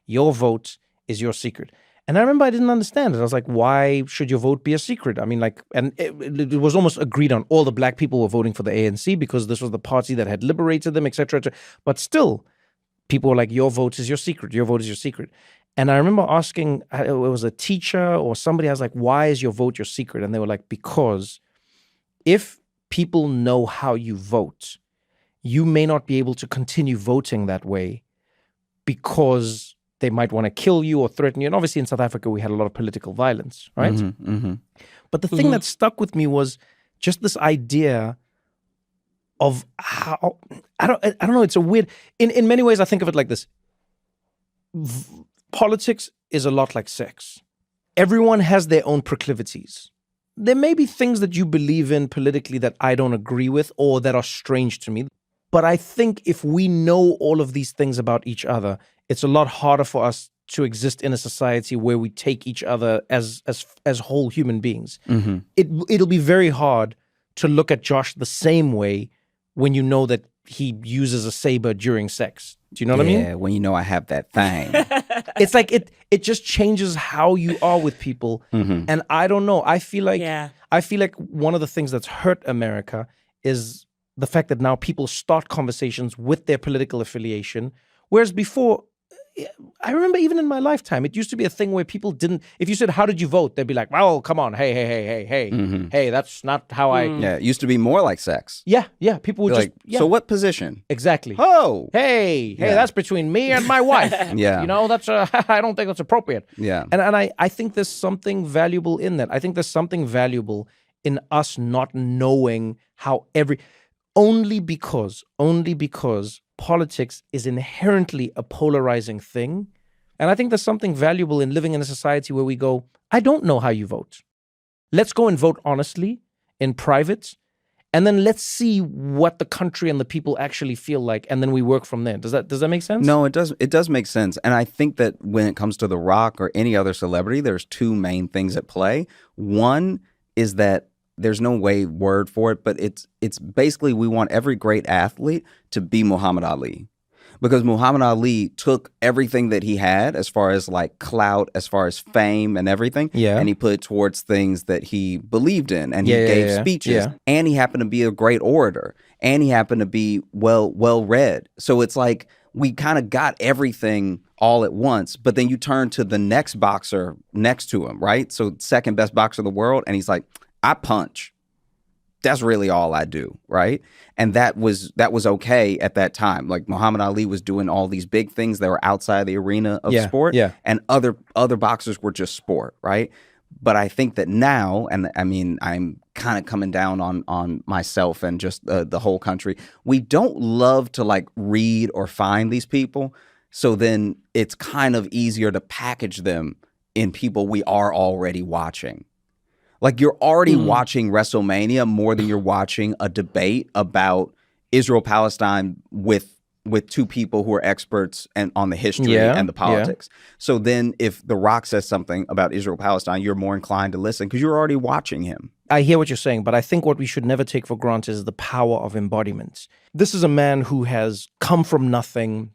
A: Your vote is your secret. And I remember I didn't understand it. I was like, why should your vote be a secret? I mean, like, and it was almost agreed on. All the black people were voting for the ANC because this was the party that had liberated them, etc. But still, people were like, your vote is your secret. Your vote is your secret. And I remember asking, it was a teacher or somebody, I was like, why is your vote your secret? And they were like, because if people know how you vote, you may not be able to continue voting that way because they might want to kill you or threaten you. And obviously in South Africa, we had a lot of political violence, right? But the thing that stuck with me was just this idea of how, I don't know, it's a weird, in many ways, I think of it like this. Politics is a lot like sex. Everyone has their own proclivities. There may be things that you believe in politically that I don't agree with or that are strange to me. But I think if we know all of these things about each other, it's a lot harder for us to exist in a society where we take each other as whole human beings. It'll be very hard to look at Josh the same way when you know that he uses a saber during sex. Do you know what I mean?
B: Yeah, when you know I have that thing.
A: It's like it just changes how you are with people. And I don't know. I feel like one of the things that's hurt America is the fact that now people start conversations with their political affiliation, whereas before, I remember even in my lifetime, it used to be a thing where people didn't, if you said, how did you vote? They'd be like, well, come on, hey, that's not how I...
B: Yeah, it used to be more like sex.
A: Yeah, people would
B: Like, so what position?
A: Exactly.
B: Oh!
A: Hey, that's between me and my wife.
B: Yeah.
A: You know, that's I don't think that's appropriate.
B: Yeah.
A: And I think there's something valuable in that. I think there's something valuable in us not knowing how only because politics is inherently a polarizing thing. And I think there's something valuable in living in a society where we go, I don't know how you vote. Let's go and vote honestly in private. And then let's see what the country and the people actually feel like. And then we work from there. Does that make sense?
B: No, it does. It does make sense. And I think that when it comes to The Rock or any other celebrity, there's two main things at play. One is that there's no word for it, but it's basically we want every great athlete to be Muhammad Ali. Because Muhammad Ali took everything that he had as far as like clout, as far as fame and everything, and he put it towards things that he believed in. And he gave speeches. And he happened to be a great orator. And he happened to be well read. So it's like we kind of got everything all at once, but then you turn to the next boxer next to him, right? So second best boxer in the world, and he's like, I punch. That's really all I do, right? And that was okay at that time. Like Muhammad Ali was doing all these big things that were outside the arena of sport, and other boxers were just sport, right? But I think that now, and I mean, I'm kind of coming down on myself and just the whole country. We don't love to like read or find these people, so then it's kind of easier to package them in people we are already watching. Like you're already watching WrestleMania more than you're watching a debate about Israel-Palestine with two people who are experts and on the history and the politics. So then if The Rock says something about Israel-Palestine, you're more inclined to listen because you're already watching him.
A: I hear what you're saying, but I think what we should never take for granted is the power of embodiment. This is a man who has come from nothing,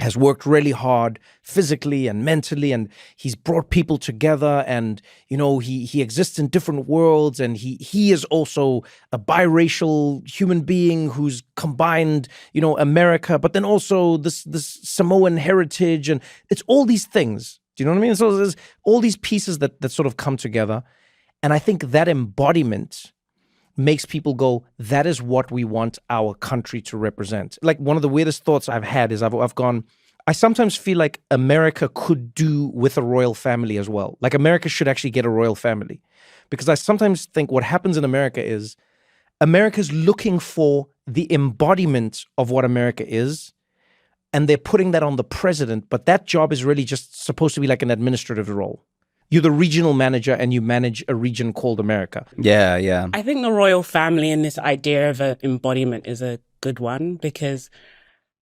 A: has worked really hard physically and mentally, and he's brought people together, and you know he exists in different worlds, and he is also a biracial human being who's combined, you know, America, but then also this Samoan heritage, and it's all these things. Do you know what I mean? So there's all these pieces that sort of come together, and I think that embodiment makes people go, that is what we want our country to represent. Like one of the weirdest thoughts I've had is I've gone, I sometimes feel like America could do with a royal family as well. Like America should actually get a royal family. Because I sometimes think what happens in America is America's looking for the embodiment of what America is, and they're putting that on the president, but that job is really just supposed to be like an administrative role. You're the regional manager and you manage a region called America.
B: Yeah, yeah.
C: I think the royal family and this idea of an embodiment is a good one, because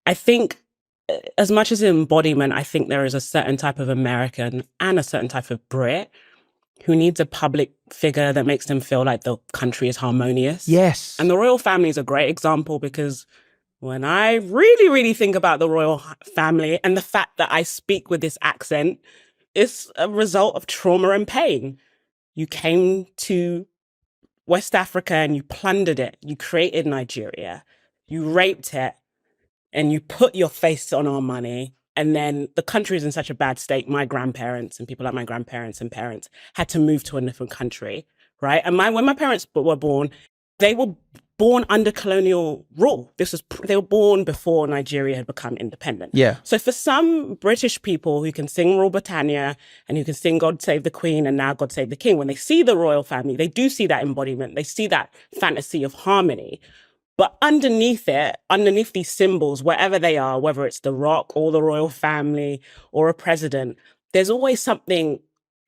C: I think as much as embodiment, I think there is a certain type of American and a certain type of Brit who needs a public figure that makes them feel like the country is harmonious.
A: Yes.
C: And the royal family is a great example, because when I really, really think about the royal family and the fact that I speak with this accent, it's a result of trauma and pain. You came to West Africa and you plundered it. You created Nigeria. You raped it and you put your face on our money. And then the country is in such a bad state. My grandparents and people like my grandparents and parents had to move to a different country, right? And when my parents were born, they were born under colonial rule. They were born before Nigeria had become independent.
A: Yeah.
C: So for some British people who can sing Rule Britannia and who can sing God Save the Queen and Now God Save the King, when they see the royal family, they do see that embodiment. They see that fantasy of harmony. But underneath it, underneath these symbols, wherever they are, whether it's the rock or the royal family or a president, there's always something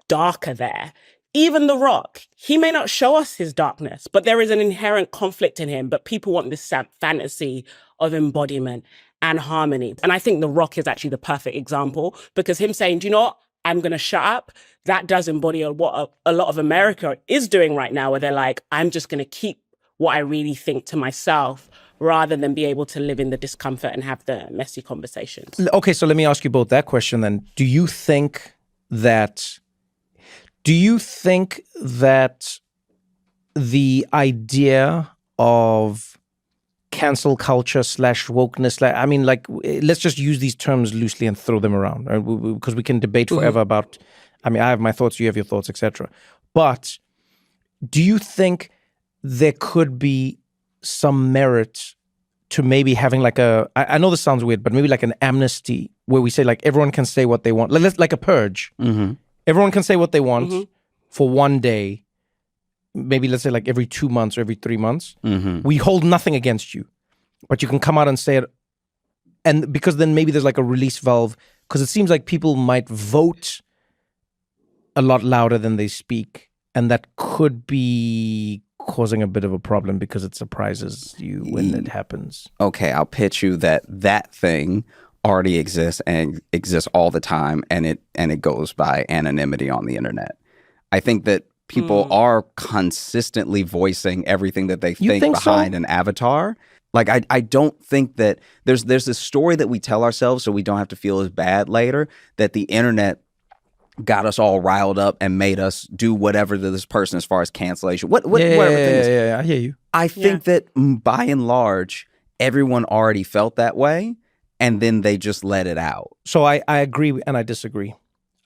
C: darker there. Even the rock, he may not show us his darkness, but there is an inherent conflict in him. But people want this fantasy of embodiment and harmony. And I think the rock is actually the perfect example, because him saying, do you know what? I'm going to shut up. That does embody what a lot of America is doing right now, where they're like, I'm just going to keep what I really think to myself, rather than be able to live in the discomfort and have the messy conversations.
A: Okay, so let me ask you both that question then. Do you think that the idea of cancel culture / wokeness, I mean, like, let's just use these terms loosely and throw them around, right? Because we can debate forever about, I mean, I have my thoughts, you have your thoughts, etc. But do you think there could be some merit to maybe having like I know this sounds weird, but maybe like an amnesty where we say like everyone can say what they want, like a purge.
B: Mm-hmm.
A: Everyone can say what they want for one day, maybe let's say like every 2 months or every 3 months.
B: Mm-hmm.
A: We hold nothing against you, but you can come out and say it. And because then maybe there's like a release valve, because it seems like people might vote a lot louder than they speak. And that could be causing a bit of a problem because it surprises you when it happens.
B: Okay, I'll pitch you that thing already exists and exists all the time, and it goes by anonymity on the internet. I think that people are consistently voicing everything that they think behind an avatar. Like I don't think that there's this story that we tell ourselves so we don't have to feel as bad later, that the internet got us all riled up and made us do whatever to this person as far as cancellation. Whatever thing is.
A: Yeah, I hear you.
B: I think that by and large, everyone already felt that way, and then they just let it out.
A: So I agree and I disagree.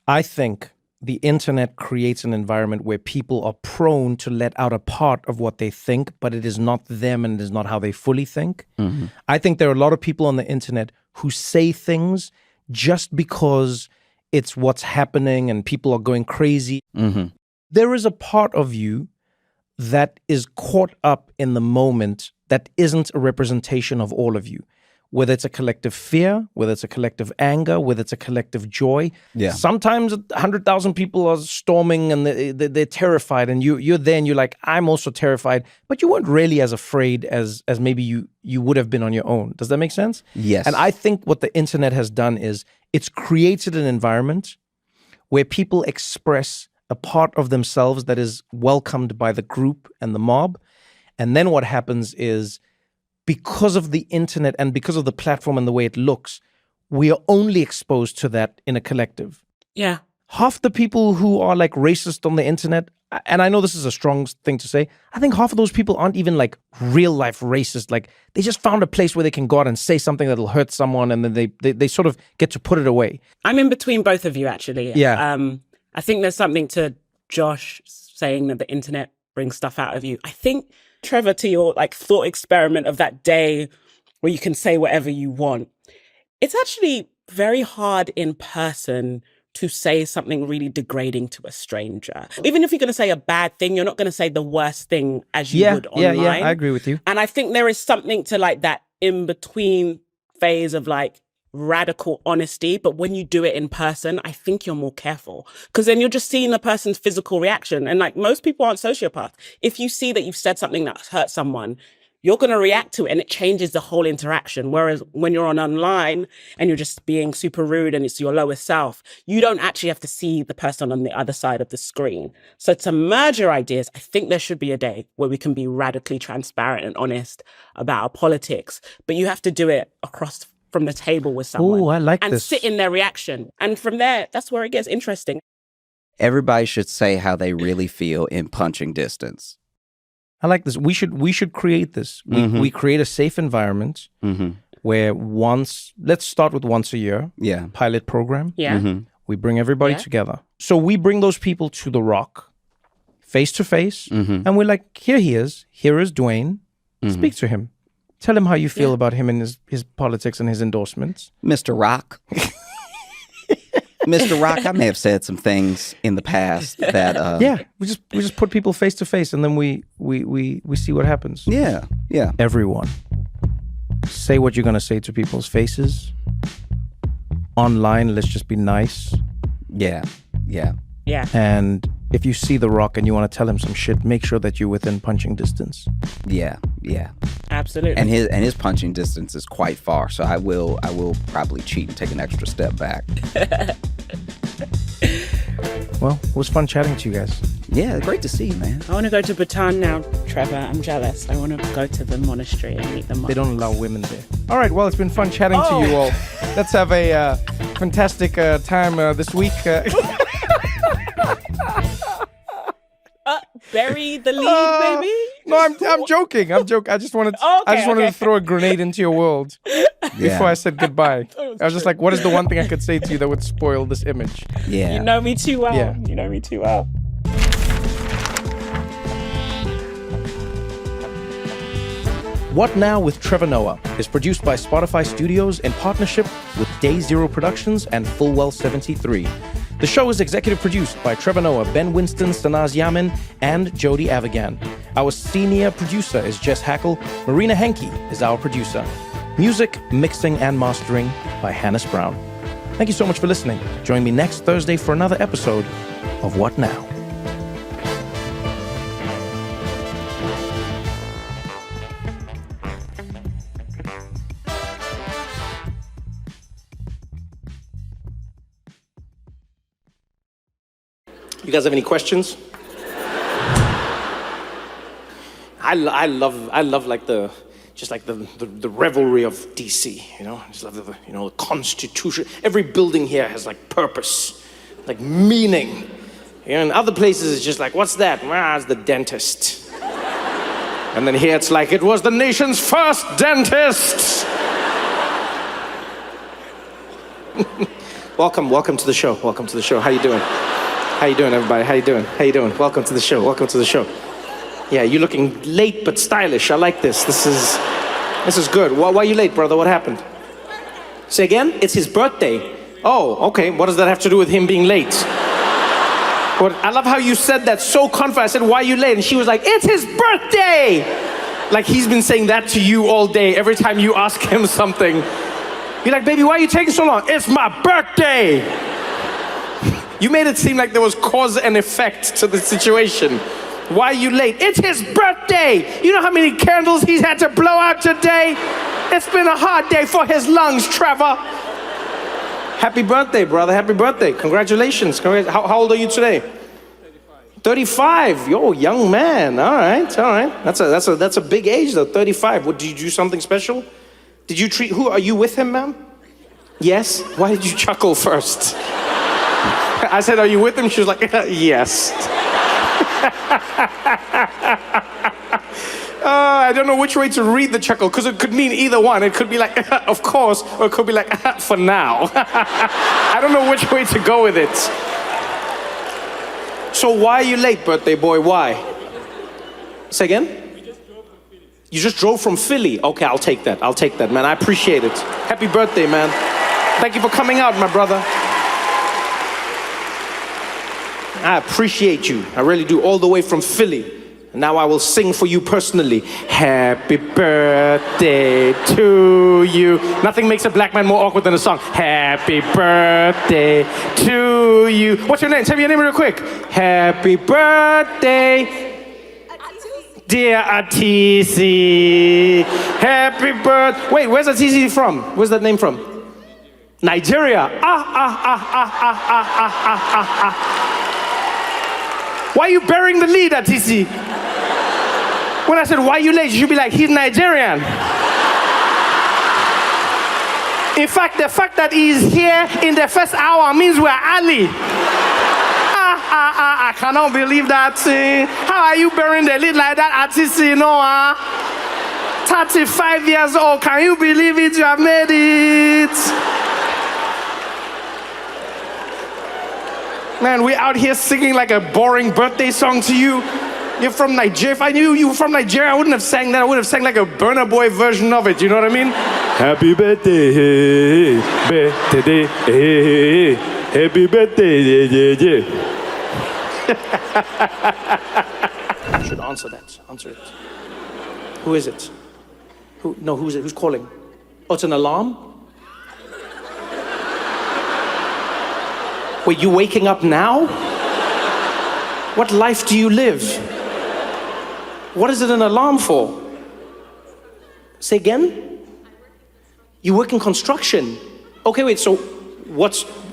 A: I think the internet creates an environment where people are prone to let out a part of what they think, but it is not them and it is not how they fully think. Mm-hmm. I think there are a lot of people on the internet who say things just because it's what's happening and people are going crazy.
B: Mm-hmm.
A: There is a part of you that is caught up in the moment that isn't a representation of all of you. Whether it's a collective fear, whether it's a collective anger, whether it's a collective joy.
B: Yeah.
A: Sometimes 100,000 people are storming and they're terrified, and you're there and you're like, I'm also terrified, but you weren't really as afraid as maybe you would have been on your own. Does that make sense?
B: Yes.
A: And I think what the internet has done is it's created an environment where people express a part of themselves that is welcomed by the group and the mob. And then what happens is, because of the internet and because of the platform and the way it looks, we are only exposed to that in a collective.
C: Yeah.
A: Half the people who are like racist on the internet, and I know this is a strong thing to say, I think half of those people aren't even like real life racist. Like they just found a place where they can go out and say something that'll hurt someone, and then they sort of get to put it away.
C: I'm in between both of you, actually.
A: Yeah.
C: I think there's something to Josh saying that the internet bring stuff out of you. I think, Trevor, to your like thought experiment of that day where you can say whatever you want, it's actually very hard in person to say something really degrading to a stranger. Even if you're going to say a bad thing, you're not going to say the worst thing as you would online.
A: Yeah, I agree with you.
C: And I think there is something to like that in between phase of like radical honesty. But when you do it in person, I think you're more careful because then you're just seeing the person's physical reaction. And like most people aren't sociopaths. If you see that you've said something that's hurt someone, you're going to react to it and it changes the whole interaction. Whereas when you're online and you're just being super rude and it's your lowest self, you don't actually have to see the person on the other side of the screen. So to merge your ideas, I think there should be a day where we can be radically transparent and honest about our politics, but you have to do it across from the table with someone.
A: Oh, I like
C: and
A: this.
C: sit in their reaction. And from there, that's where it gets interesting.
B: Everybody should say how they really feel in punching distance.
A: I like this. We should create this. We create a safe environment where let's start with once a year.
B: Yeah.
A: Pilot program.
C: Yeah.
A: We bring everybody together. So we bring those people to the Rock, face to face, and we're like, here he is. Here is Dwayne. Speak to him. Tell him how you feel about him and his politics and his endorsements.
B: Mr. Rock. Mr. Rock, I may have said some things in the past that
A: we just put people face to face and then we see what happens.
B: Yeah.
A: Everyone, say what you're gonna say to people's faces. Online, let's just be nice.
B: Yeah.
A: And if you see The Rock and you want to tell him some shit, make sure that you're within punching distance.
B: Yeah.
C: Absolutely.
B: And his punching distance is quite far, so I will probably cheat and take an extra step back.
A: Well, it was fun chatting to you guys.
B: Yeah, great to see you, man.
C: I want to go to Bhutan now, Trevor. I'm jealous. I want to go to the monastery and meet the monks.
A: They don't allow women there. All right, well, it's been fun chatting to you all. Let's have a fantastic time this week.
C: Bury the lead, baby.
A: No, I'm joking. I just wanted to throw a grenade into your world before I said goodbye. I was just like, what is the one thing I could say to you that would spoil this image?
B: Yeah.
C: You know me too well.
A: Yeah.
C: You know me too well.
A: What Now with Trevor Noah is produced by Spotify Studios in partnership with Day Zero Productions and Fullwell 73. The show is executive produced by Trevor Noah, Ben Winston, Sanaz Yamin, and Jody Avigan. Our senior producer is Jess Hackle. Marina Henke is our producer. Music, mixing, and mastering by Hannes Brown. Thank you so much for listening. Join me next Thursday for another episode of What Now? You guys have any questions? I love like the revelry of DC, you know? I just love the Constitution. Every building here has like purpose, like meaning. You know, in other places it's just like, what's that? It's the dentist. And then here it's like, it was the nation's first dentist. Welcome to the show. Welcome to the show. How you doing? How you doing, everybody? How you doing? Welcome to the show. Yeah, you're looking late but stylish. I like this. This is good. Why are you late, brother? What happened? Say again? It's his birthday. Oh, okay. What does that have to do with him being late? But I love how you said that so confident. I said, why are you late? And she was like, it's his birthday! Like he's been saying that to you all day. Every time you ask him something, you're like, baby, why are you taking so long? It's my birthday! You made it seem like there was cause and effect to the situation. Why are you late? It's his birthday! You know how many candles he's had to blow out today? It's been a hard day for his lungs, Trevor. Happy birthday, brother. Happy birthday. Congratulations. How old are you today? 35. Yo, young man. All right. That's a big age, though. 35. What, did you do something special? Did you treat... Are you with him, ma'am? Yes? Why did you chuckle first? I said, are you with him? She was like, yes. I don't know which way to read the chuckle, because it could mean either one. It could be like, of course, or it could be like, for now. I don't know which way to go with it. So why are you late, birthday boy? Why? Say again? You just drove from Philly. Okay, I'll take that. I'll take that, man. I appreciate it. Happy birthday, man. Thank you for coming out, my brother. I appreciate you. I really do. All the way from Philly. And now I will sing for you personally. Happy birthday to you. Nothing makes a black man more awkward than a song. Happy birthday to you. What's your name? Tell me your name real quick. Happy birthday. Dear Atisi, happy birthday. Wait, where's Atisi from? Where's that name from? Nigeria. Why are you burying the lead, Atisi? When I said, why are you late? You should be like, he's Nigerian. In fact, the fact that he's here in the first hour means we're Ali. I cannot believe that. How are you burying the lead like that, Atisi Noah? 35 years old, can you believe it? You have made it. Man, we're out here singing like a boring birthday song to you. You're from Nigeria. If I knew you were from Nigeria, I wouldn't have sang that. I would have sang like a Burna Boy version of it. You know what I mean? Happy birthday, birthday, happy birthday, I should answer that. Answer it. Who is it? Who's it? Who's calling? Oh, it's an alarm? Wait, you waking up now? What life do you live? What is it an alarm for? Say again? You work in construction. Okay, wait, so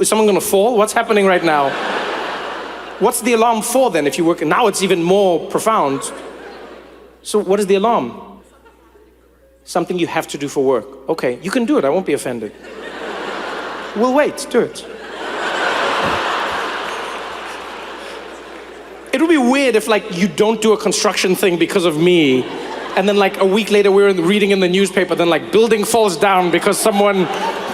A: is someone gonna fall? What's happening right now? What's the alarm for then if you work? Now it's even more profound. So what is the alarm? Something you have to do for work. Okay, you can do it, I won't be offended. We'll wait, do it. It would be weird if like you don't do a construction thing because of me, and then like a week later we're reading in the newspaper, then like building falls down because someone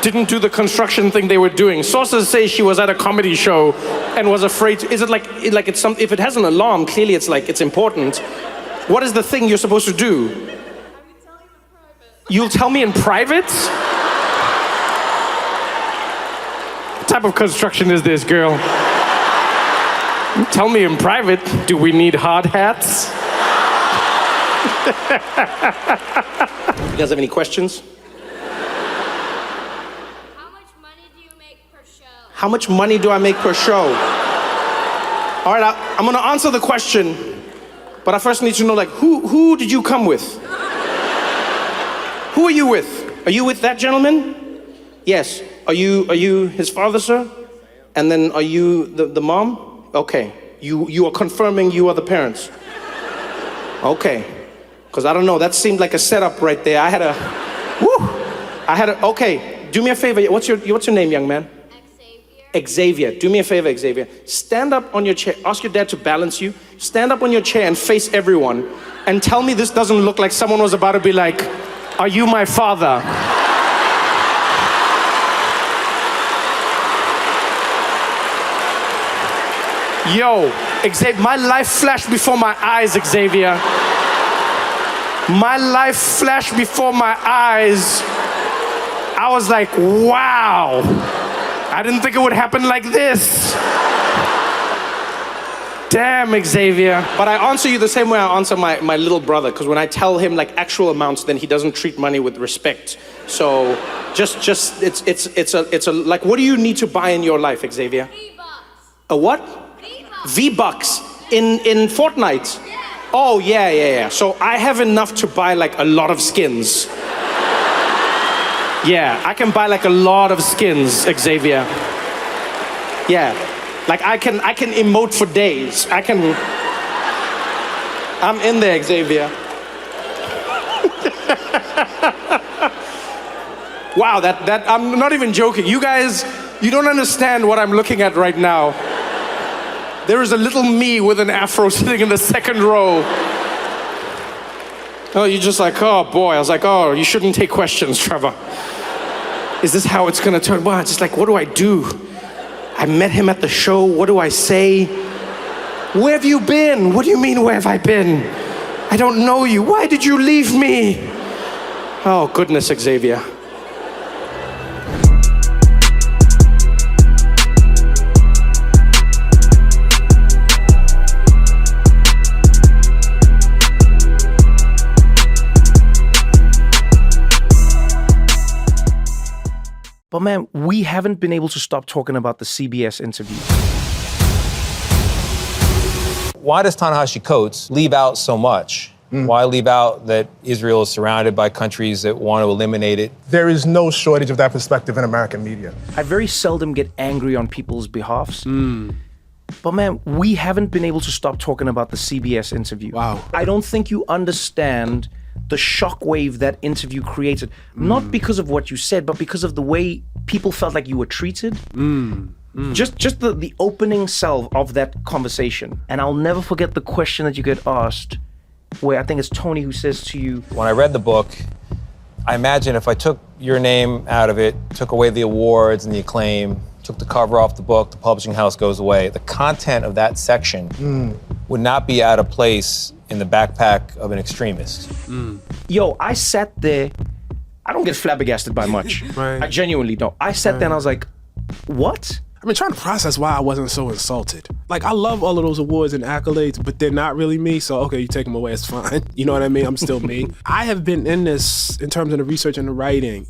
A: didn't do the construction thing they were doing. Sources say she was at a comedy show and was afraid to, is it like it's some, if it has an alarm, clearly it's like, it's important. What is the thing you're supposed to do? You'll tell me in private? What type of construction is this, girl? Tell me in private, do we need hard hats? You guys have any questions? How much money do I make per show? All right, I'm gonna answer the question, but I first need to know, like, who did you come with? Who are you with? Are you with that gentleman? Yes. Are you his father, sir? And then are you the mom? Okay. You are confirming you are the parents. Okay. Because I don't know, that seemed like a setup right there. Okay, do me a favor. What's your name, young man? Xavier. Do me a favor, Xavier. Stand up on your chair. Ask your dad to balance you. Stand up on your chair and face everyone. And tell me this doesn't look like someone was about to be like, are you my father? Yo, Xavier, my life flashed before my eyes, Xavier. My life flashed before my eyes. I was like, wow. I didn't think it would happen like this. Damn, Xavier. But I answer you the same way I answer my little brother, because when I tell him like actual amounts, then he doesn't treat money with respect. So it's a like, what do you need to buy in your life, Xavier? V-Bucks. A what? V-Bucks in Fortnite. Yeah. Oh yeah. So I have enough to buy like a lot of skins. Yeah, I can buy like a lot of skins, Xavier. Yeah, like I can emote for days. I'm in there, Xavier. Wow, that I'm not even joking. You guys, you don't understand what I'm looking at right now. There is a little me with an afro sitting in the second row. Oh, you're just like, oh boy. I was like, oh, you shouldn't take questions, Trevor. Is this how it's gonna turn? Well, it's just like, what do I do? I met him at the show. What do I say? Where have you been? What do you mean, where have I been? I don't know you. Why did you leave me? Oh, goodness, Xavier. But man, we haven't been able to stop talking about the CBS interview.
D: Why does Ta-Nehisi Coates leave out so much? Why leave out that Israel is surrounded by countries that want to eliminate it?
E: There is no shortage of that perspective in American media.
A: I very seldom get angry on people's behalfs. But man, we haven't been able to stop talking about the CBS interview.
F: Wow.
A: I don't think you understand the shockwave that interview created. Not because of what you said, but because of the way people felt like you were treated. Just the opening salve of that conversation. And I'll never forget the question that you get asked, where I think it's Tony who says to you,
D: When I read the book, I imagine if I took your name out of it, took away the awards and the acclaim, took the cover off the book, the publishing house goes away, the content of that section would not be out of place in the backpack of an extremist.
A: yo, I sat there, I don't get flabbergasted by much.
F: Right.
A: I genuinely don't. I sat there and I was like, what?
F: I've been trying to process why I wasn't so insulted. Like, I love all of those awards and accolades, but they're not really me, so okay, you take them away, it's fine. You know what I mean? I'm still me. I have been in this, in terms of the research and the writing,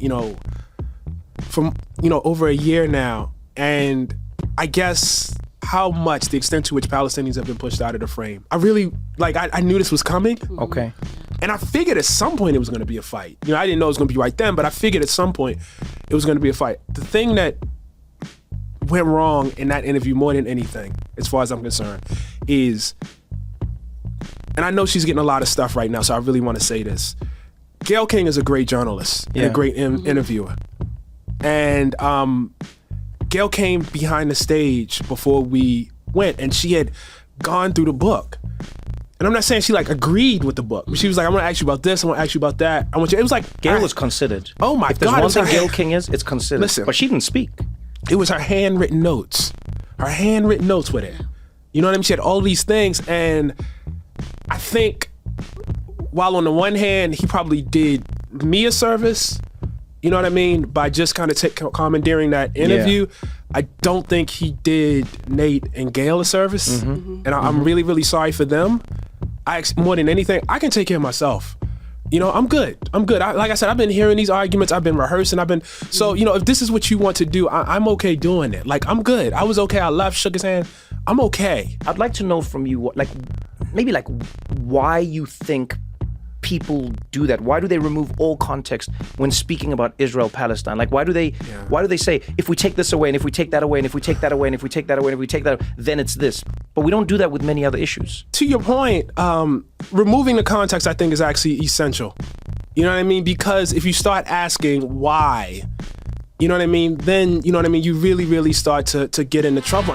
F: from, over a year now, and I guess how much, the extent to which Palestinians have been pushed out of the frame. I really, I knew this was coming.
A: Okay.
F: And I figured at some point it was gonna be a fight. I didn't know it was gonna be right then, but I figured at some point it was gonna be a fight. The thing that went wrong in that interview more than anything, as far as I'm concerned, is, and I know she's getting a lot of stuff right now, so I really want to say this. Gayle King is a great journalist and a great interviewer. And Gayle came behind the stage before we went, and she had gone through the book. And I'm not saying she agreed with the book. She was like, I want to ask you about this, I want to ask you about that. It was like
A: Gayle was considered.
F: Oh my
A: If there's
F: God,
A: one
F: it's
A: thing
F: her-
A: Gayle King is, it's considered.
F: Listen.
A: But she didn't speak.
F: It was her handwritten notes. Her handwritten notes with it. You know what I mean? She had all these things, and I think while on the one hand, he probably did me a service, you know what I mean, by just kind of commandeering that interview, I don't think he did Nate and Gayle a service. And I'm really, really sorry for them. More than anything, I can take care of myself. I'm good. Like I said, I've been hearing these arguments. I've been rehearsing. So, if this is what you want to do, I'm okay doing it. I'm good. I was okay. I left, shook his hand. I'm okay.
A: I'd like to know from you, maybe why you think people do that. Why do they remove all context when speaking about Israel-Palestine? Why do they say, if we take this away, and if we take that away, and if we take that away, and if we take that away, and if we take that, then it's this. But we don't do that with many other issues.
F: To your point, removing the context, I think, is actually essential. You know what I mean? Because if you start asking why, you know what I mean, then, you really, really start to get into trouble.